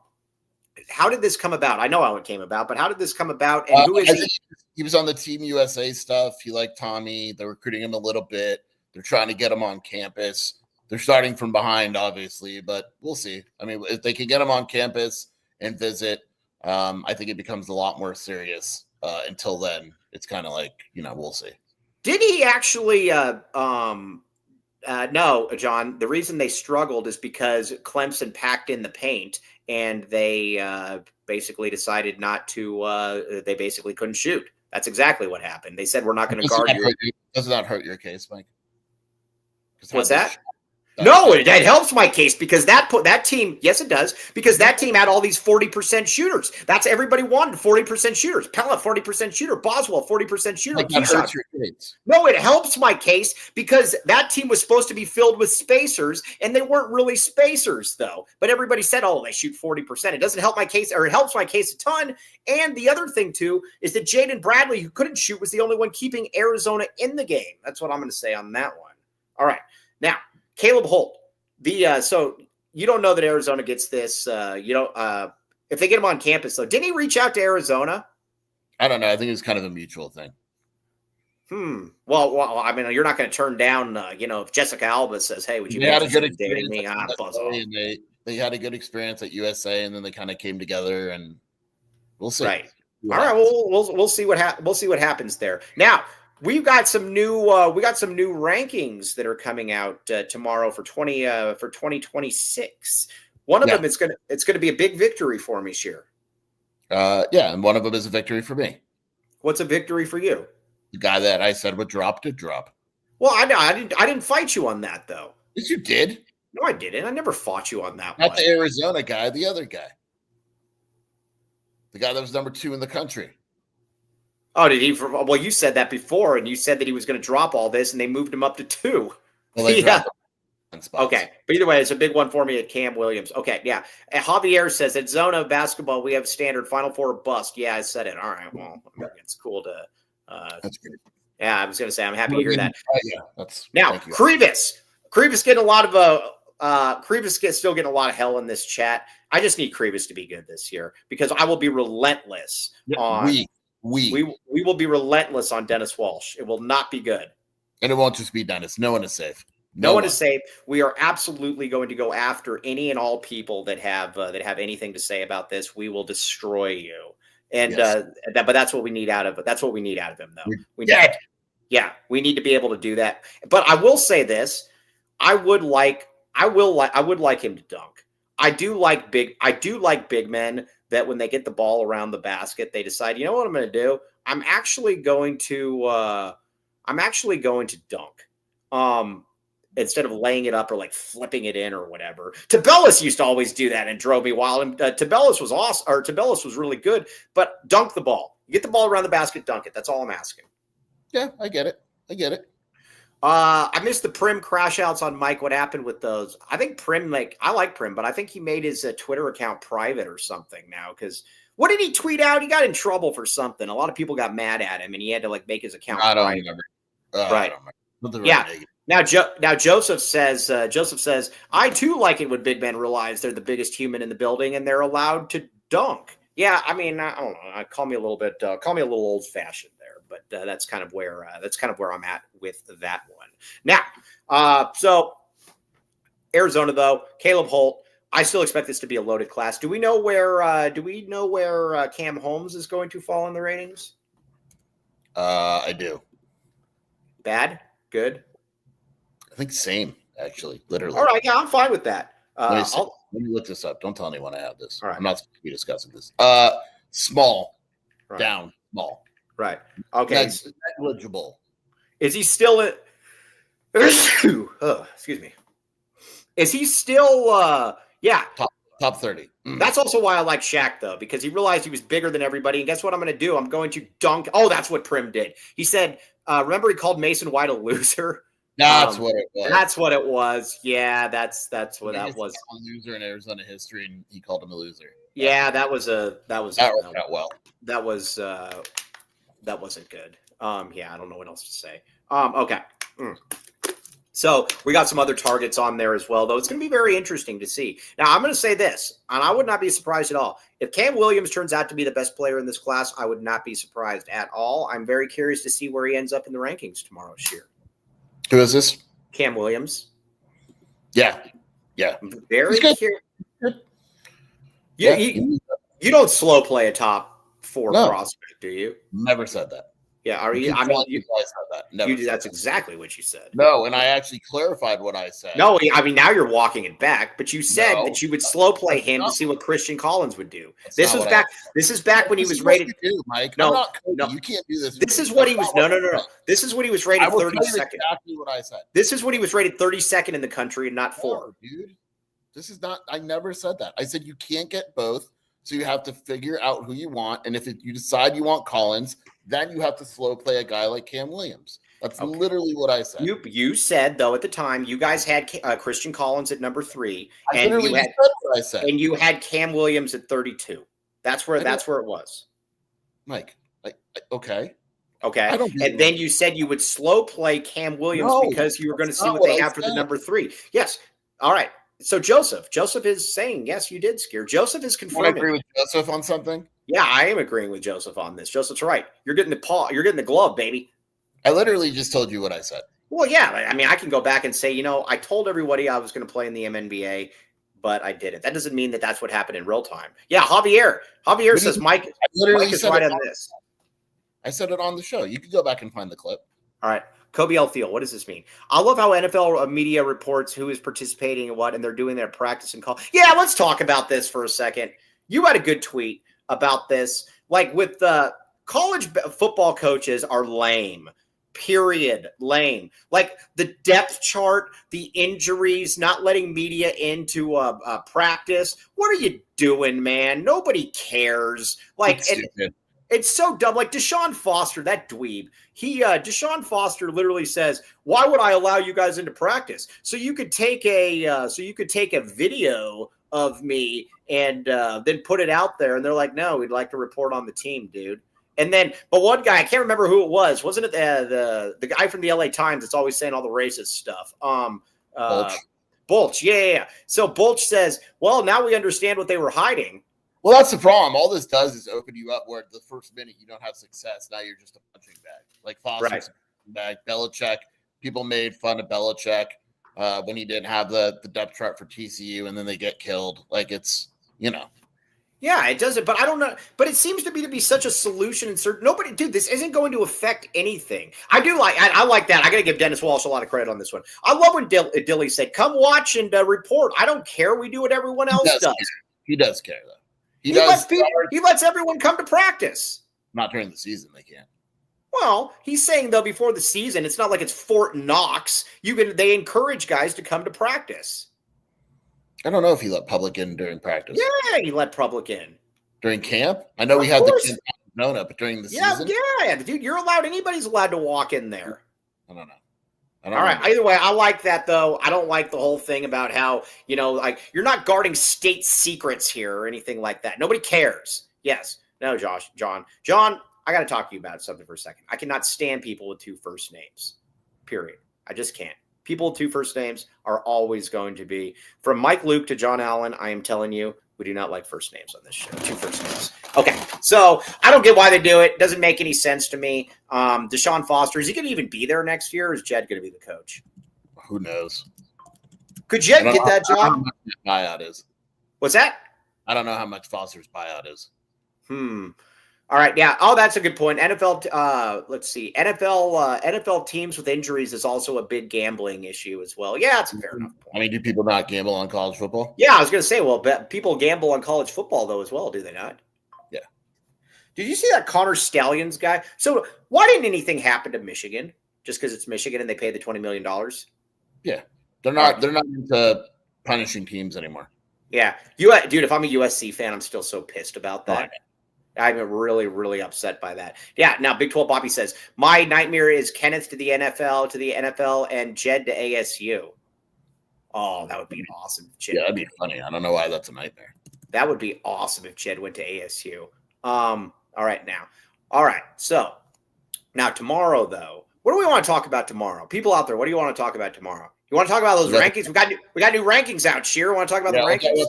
did this come about? I know how it came about, but how did this come about? And who is he? He was on the Team USA stuff. He liked Tommy. They're recruiting him a little bit. They're trying to get him on campus. They're starting from behind, obviously, but we'll see. I mean, if they can get him on campus and visit, I think it becomes a lot more serious. Until then, it's kind of like, we'll see. Did he actually No, John. The reason they struggled is because Clemson packed in the paint, and they basically decided not to. They basically couldn't shoot. That's exactly what happened. They said, "We're not going to guard you." Does not hurt your case, Mike? What's that? No, it helps my case because that team, yes, it does, because that team had all these 40% shooters. That's everybody wanted 40% shooters. Pella, 40% shooter. Boswell, 40% shooter. That hurts your case. No, it helps my case because that team was supposed to be filled with spacers, and they weren't really spacers, though. But everybody said, oh, they shoot 40%. It doesn't help my case, or it helps my case a ton. And the other thing, too, is that Jaden Bradley, who couldn't shoot, was the only one keeping Arizona in the game. That's what I'm going to say on that one. All right. Now, Caleb Holt, so you don't know that Arizona gets this. If they get him on campus, though, didn't he reach out to Arizona? I don't know. I think it's kind of a mutual thing. Well, I mean, you're not going to turn down, if Jessica Alba says, "Hey, would you?" They had a good experience. Me? Buzz off. And they had a good experience at USA, and then they kind of came together, and we'll see. Right. All right. We'll see what happens there. Now. We've got some new rankings that are coming out tomorrow for 2026. One of them it's going to be a big victory for me, Sheer. And one of them is a victory for me. What's a victory for you? The guy that I said would drop did drop. Well, I didn't fight you on that though. Yes, you did. No, I didn't. I never fought you on that. Not the Arizona guy, the other guy. The guy that was number 2 in the country. Oh, did he? Well, you said that before, and you said that he was going to drop all this, and they moved him up to 2. Well, yeah. Okay, but either way, it's a big one for me at Cam Williams. Okay, yeah. And Javier says at Zona basketball, we have standard Final Four bust. Yeah, I said it. All right, well, it's cool to. That's great. Yeah, I was going to say I'm happy to hear that. Yeah, that's now Krivas getting a lot of Krivas still getting a lot of hell in this chat. I just need Krivas to be good this year because I will be relentless on. We will be relentless on Dennis Walsh. It will not be good. And it won't just be Dennis. No one is safe. No one is safe. We are absolutely going to go after any and all people that have anything to say about this. We will destroy you. And but that's what we need out of it. That's what we need out of him, though. We need to be able to do that. But I will say this: I would like him to dunk. I do like big men that when they get the ball around the basket, they decide, you know what I'm going to do? I'm actually going to dunk. Instead of laying it up or like flipping it in or whatever. Tabellis used to always do that and drove me wild. And Tabellis was awesome, or Tabellis was really good, but dunk the ball. You get the ball around the basket, dunk it. That's all I'm asking. Yeah, I get it. I missed the Prim crash outs on Mike. What happened with those? I think Prim, I like Prim, but I think he made his Twitter account private or something now. Because what did he tweet out? He got in trouble for something. A lot of people got mad at him, and he had to make his account I don't private. remember. Right. I don't remember. Yeah. Now Joseph says, I too like it when big men realize they're the biggest human in the building and they're allowed to dunk. Yeah, I mean, I don't know. Call me a little old fashioned there, but that's kind of where I'm at with that one. Now, so Arizona though, Caleb Holt. I still expect this to be a loaded class. Do we know where Cam Holmes is going to fall in the ratings? I do. Bad? Good? I think same, actually, literally. All right, yeah, I'm fine with that. Let me look this up. Don't tell anyone I have this. All right. I'm not supposed to be discussing this. Small, right. Down, small. Right. Okay. Negligible. Is he still in? Excuse me. Is he still? Yeah. Top 30. That's also why I like Shaq, though, because he realized he was bigger than everybody. And guess what I'm going to do? I'm going to dunk. Oh, that's what Prim did. He said, remember he called Mason White a loser? That's what it was. That's what it was. Yeah, that's what that was. A loser in Arizona history, and he called him a loser. Yeah, that worked out well. That wasn't good. Yeah, I don't know what else to say. Okay. So we got some other targets on there as well, though. It's going to be very interesting to see. Now, I'm going to say this, and I would not be surprised at all. If Cam Williams turns out to be the best player in this class, I would not be surprised at all. I'm very curious to see where he ends up in the rankings tomorrow this year. Who is this? Cam Williams. Yeah. I'm very curious. You don't slow play a top 4 prospect, do you? Never said that. Yeah, are you? keep I mean, telling me I said that. Never said that's that. exactly what you said. No, and I actually clarified what I said. No, I mean now you're walking it back, but you said No, that you would slow play that's him to not- see what Christian Collins would do. that's This not was what back. This is back when he This was is what rated. you do, Mike. No, I'm not Cody. no. You can't do this. This with is me. what he That's was. not No, what no, no, I no. said. This is what he was I rated will 32nd. tell you exactly what I said. This is what he was rated 32nd in the country and not 4. No, dude. This is not. I never said that. I said you can't get both, so you have to figure out who you want. And if you decide you want Collins, then you have to slow play a guy like Cam Williams. That's Okay. literally what I said. You said though at the time you guys had Christian Collins at number 3, I and literally you had said what I said. and you had Cam Williams at 32. That's where it was. Mike, okay. Okay. I don't And then you said you would slow play Cam Williams No, because you were going to that's see not what what they I have for the said. number 3. Yes. All right. So Joseph is saying, yes, you did scare. Joseph is Want to confirming. agree with Joseph on something? Yeah, I am agreeing with Joseph on this. Joseph's right. You're getting the glove, baby. I literally just told you what I said. Well, yeah. I mean, I can go back and say, I told everybody I was going to play in the MNBA, but I didn't. That doesn't mean that that's what happened in real time. Yeah, Javier says Mike is right on this. I said it on the show. You could go back and find the clip. All right. Kobe L. Thiel, what does this mean? I love how NFL media reports who is participating and what, and they're doing their practice and call. Yeah, let's talk about this for a second. You had a good tweet about this. Like with the college football coaches are lame. Period. Lame. Like the depth chart, the injuries, not letting media into a practice. What are you doing, man? Nobody cares. Like it's so dumb. Like Deshaun Foster, that dweeb. Deshaun Foster literally says, "Why would I allow you guys into practice? So you could take a video of me and then put it out there." And they're like, "No, we'd like to report on the team, dude." And then, but one guy, I can't remember who it was. Wasn't it the guy from the LA Times that's always saying all the racist stuff? Bulch. Yeah. So Bulch says, "Well, now we understand what they were hiding." Well, that's the problem. All this does is open you up where the first minute you don't have success. Now you're just a punching bag. Like Foster's bag. Belichick, people made fun of Belichick when he didn't have the depth chart for TCU, and then they get killed. Like it's. Yeah, it doesn't. But I don't know. But it seems to be such a solution. Nobody, dude, this isn't going to affect anything. I like that. I got to give Dennis Walsh a lot of credit on this one. I love when Dilly said, "Come watch and report." I don't care. We do what everyone else does. He does care, though. He lets everyone come to practice. Not during the season, they can't. Well, he's saying though before the season, it's not like it's Fort Knox. They encourage guys to come to practice. I don't know if he let public in during practice. Yeah, he let public in during camp. I know we had the camp in Arizona, but during the season, yeah, dude, anybody's allowed to walk in there. I don't know. All right. Either way, I like that though. I don't like the whole thing about how, like you're not guarding state secrets here or anything like that. Nobody cares. Yes. No, John, I got to talk to you about something for a second. I cannot stand people with 2 first names. Period. I just can't. People with 2 first names are always going to be, from Mike Luke to John Allen. I am telling you, we do not like first names on this show. 2 first names. Okay. So I don't get why they do it. Doesn't make any sense to me. Deshaun Foster, is he going to even be there next year, or is Jed going to be the coach? Who knows? Could Jed get that job? I don't know how much buyout is. What's that? I don't know how much Foster's buyout is. All right. Yeah. Oh, that's a good point. NFL. Let's see. NFL teams with injuries is also a big gambling issue as well. Yeah, that's a fair enough point. I mean, do people not gamble on college football? Yeah, I was going to say, well, people gamble on college football though as well, do they not? Yeah. Did you see that Connor Stallions guy? So why didn't anything happen to Michigan? Just because it's Michigan and they pay the $20 million? Yeah, they're not into punishing teams anymore. Yeah, dude. If I'm a USC fan, I'm still so pissed about that. Oh, I'm really, really upset by that. Yeah. Now, Big 12 Bobby says, my nightmare is Kenneth to the NFL, and Jed to ASU. Oh, that would be awesome. Yeah, that'd be funny. I don't know why that's a nightmare. That would be awesome if Jed went to ASU. All right, now. All right. So now tomorrow, though, what do we want to talk about tomorrow? People out there, what do you want to talk about tomorrow? You want to talk about those rankings? We got new rankings out. Sheer, want to talk about the rankings?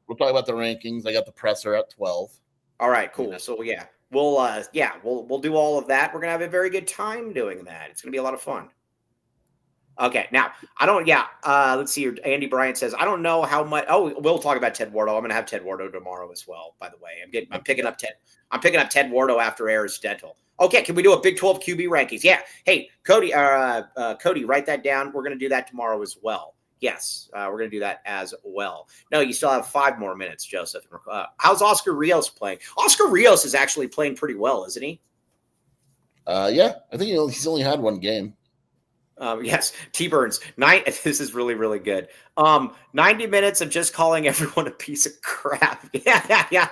We'll talk about the rankings. I got the presser at 12. All right, cool. So yeah, we'll do all of that. We're gonna have a very good time doing that. It's gonna be a lot of fun. Okay, now let's see here. Andy Bryant says, I don't know how much. Oh, we'll talk about Ted Wardo. I'm gonna have Ted Wardo tomorrow as well. By the way, I'm picking up Ted Wardo after Ayers Dental. Okay, can we do a Big 12 QB rankings? Yeah. Hey, Cody, Cody, write that down. We're going to do that tomorrow as well. Yes, we're going to do that as well. No, you still have 5 more minutes, Joseph. How's Oscar Rios playing? Oscar Rios is actually playing pretty well, isn't he? Yeah, I think he's only had 1 game. Yes, T Burns. This is really, really good. 90 minutes of just calling everyone a piece of crap. Yeah.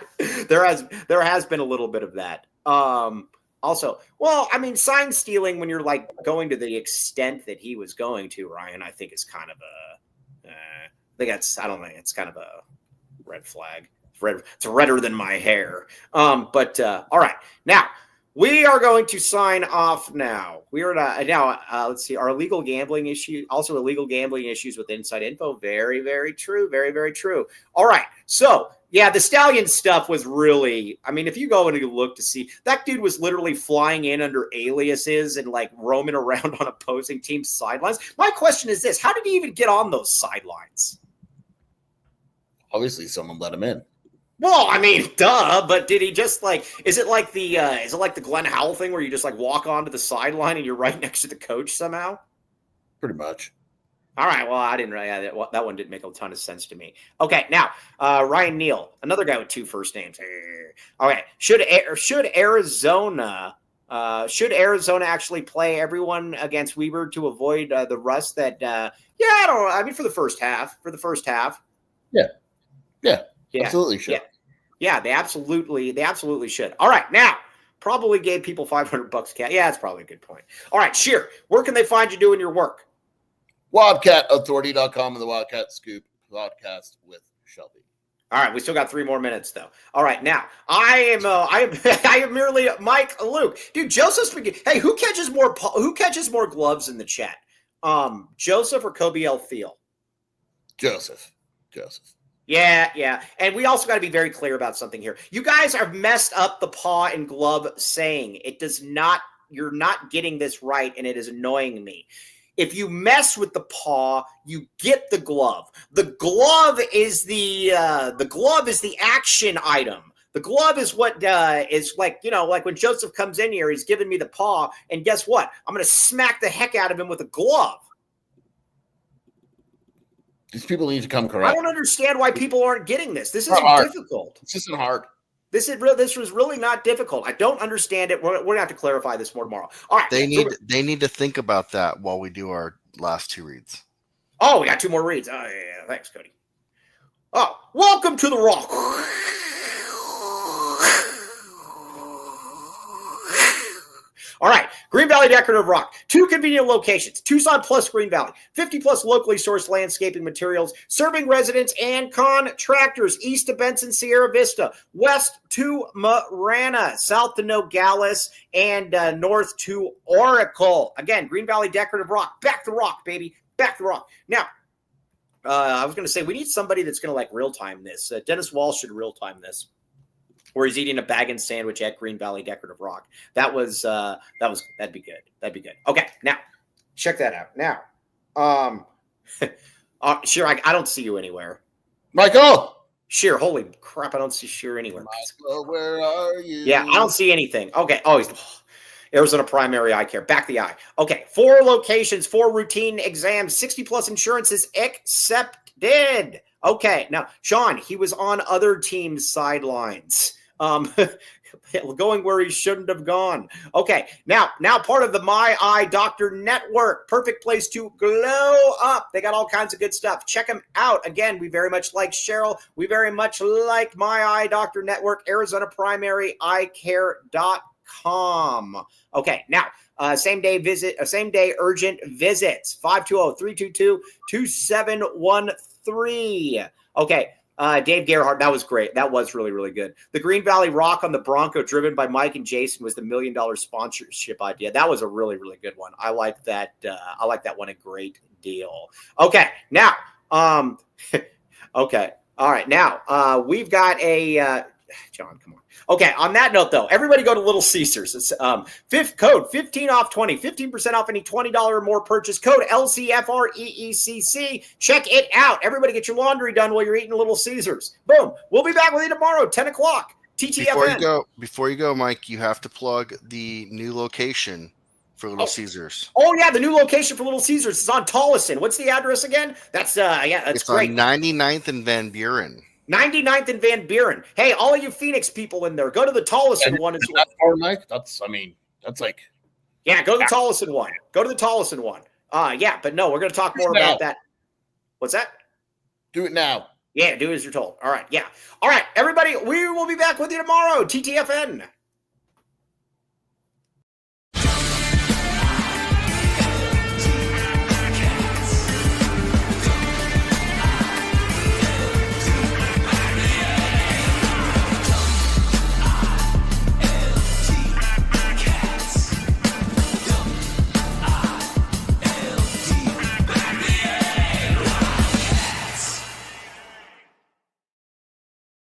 There has been a little bit of that. Also, well, I mean, sign stealing when you're like going to the extent that he was going to, Ryan, I think is kind of I don't think it's kind of a red flag. It's redder than my hair. But all right, now. We are going to sign off now. We are now. Let's see. Our illegal gambling issue, also illegal gambling issues with inside info. Very, very true. Very, very true. All right. So yeah, the Stallion stuff was really. I mean, if you go and you look to see, that dude was literally flying in under aliases and like roaming around on opposing teams' sidelines. My question is this: how did he even get on those sidelines? Obviously, someone let him in. Well, I mean, duh, but did he just like, is it like the Glenn Howell thing where you just like walk onto the sideline and you're right next to the coach somehow? Pretty much. All right. Well, I didn't really, that one didn't make a ton of sense to me. Okay. Now, Ryan Neal, another guy with 2 first names. Okay. Should Arizona actually play everyone against Weber to avoid the rust that, I don't know. I mean, for the first half. Yeah, absolutely should. Yeah, they absolutely should. All right, now probably gave people $500 cash. Yeah, that's probably a good point. All right, Sheer, where can they find you doing your work? WildcatAuthority.com and the Wildcat Scoop podcast with Shelby. All right, we still got 3 more minutes though. All right, now I am merely Mike Luke, dude. Joseph's speaking. Hey, who catches more gloves in the chat? Joseph or Kobe L. Thiel? Joseph. Yeah. And we also got to be very clear about something here. You guys have messed up the paw and glove saying. You're not getting this right, and it is annoying me. If you mess with the paw, you get the glove. The glove is the action item. The glove is what is like, like when Joseph comes in here, he's giving me the paw, and guess what? I'm going to smack the heck out of him with a glove. These people need to come correct. I don't understand why people aren't getting this. This isn't difficult. This isn't hard. This was really not difficult. I don't understand it. We're gonna have to clarify this more tomorrow. All right. They need to think about that while we do our last 2 reads. Oh, we got 2 more reads. Oh yeah. Thanks, Cody. Oh, welcome to the Rock. All right, Green Valley Decorative Rock. 2 convenient locations, Tucson plus Green Valley. 50 plus locally sourced landscaping materials, serving residents and contractors east of Benson, Sierra Vista, west to Marana, south to Nogales, and north to Oracle. Again, Green Valley Decorative Rock. Back the rock, baby. Back the rock. Now, I was going to say, we need somebody that's going to like real-time this. Dennis Walsh should real-time this, where he's eating a bag and sandwich at Green Valley Decorative Rock. That'd be good. That'd be good. Okay, now check that out. Now, Sheer, I don't see you anywhere. Michael, Sheer, holy crap, I don't see Sheer anywhere. Michael, where are you? Yeah, I don't see anything. Okay. Oh, Arizona Primary Eye Care. Back the eye. Okay, 4 locations, 4 routine exams, 60 plus insurances accepted. Okay, now Sean, he was on other teams' sidelines. Going where he shouldn't have gone. Okay, now part of the My Eye Doctor Network. Perfect place to glow up. They got all kinds of good stuff. Check them out. Again, we very much like Cheryl. We very much like My Eye Doctor Network, ArizonaPrimaryEyeCare.com. Okay, now same day urgent visits. 520-322-2713. Okay. Dave Gerhardt, that was great. That was really, really good. The Green Valley Rock on the Bronco, driven by Mike and Jason, was the $1 million sponsorship idea. That was a really, really good one. I like that. I like that one a great deal. Okay, now, okay, all right. Now, we've got a John. Come on. Okay, on that note, though, everybody go to Little Caesars. It's code 15 off 20, 15% off any $20 or more purchase. Code LCFREECC. Check it out. Everybody get your laundry done while you're eating Little Caesars. Boom. We'll be back with you tomorrow, 10 o'clock. TTFN. Before you go, Mike, you have to plug the new location for Little Caesars. Oh yeah, the new location for Little Caesars is on Tolleson. What's the address again? That's It's great. on 99th and Van Buren. 99th and Van Buren. Hey, all of you Phoenix people in there, go to the Tolleson one as well. That's far, Mike. That's like. Yeah, go to the Tolleson one. Go to the Tolleson one. Yeah, but no, we're going to talk more about that. What's that? Do it now. Yeah, do as you're told. All right, yeah. All right, everybody, we will be back with you tomorrow. TTFN.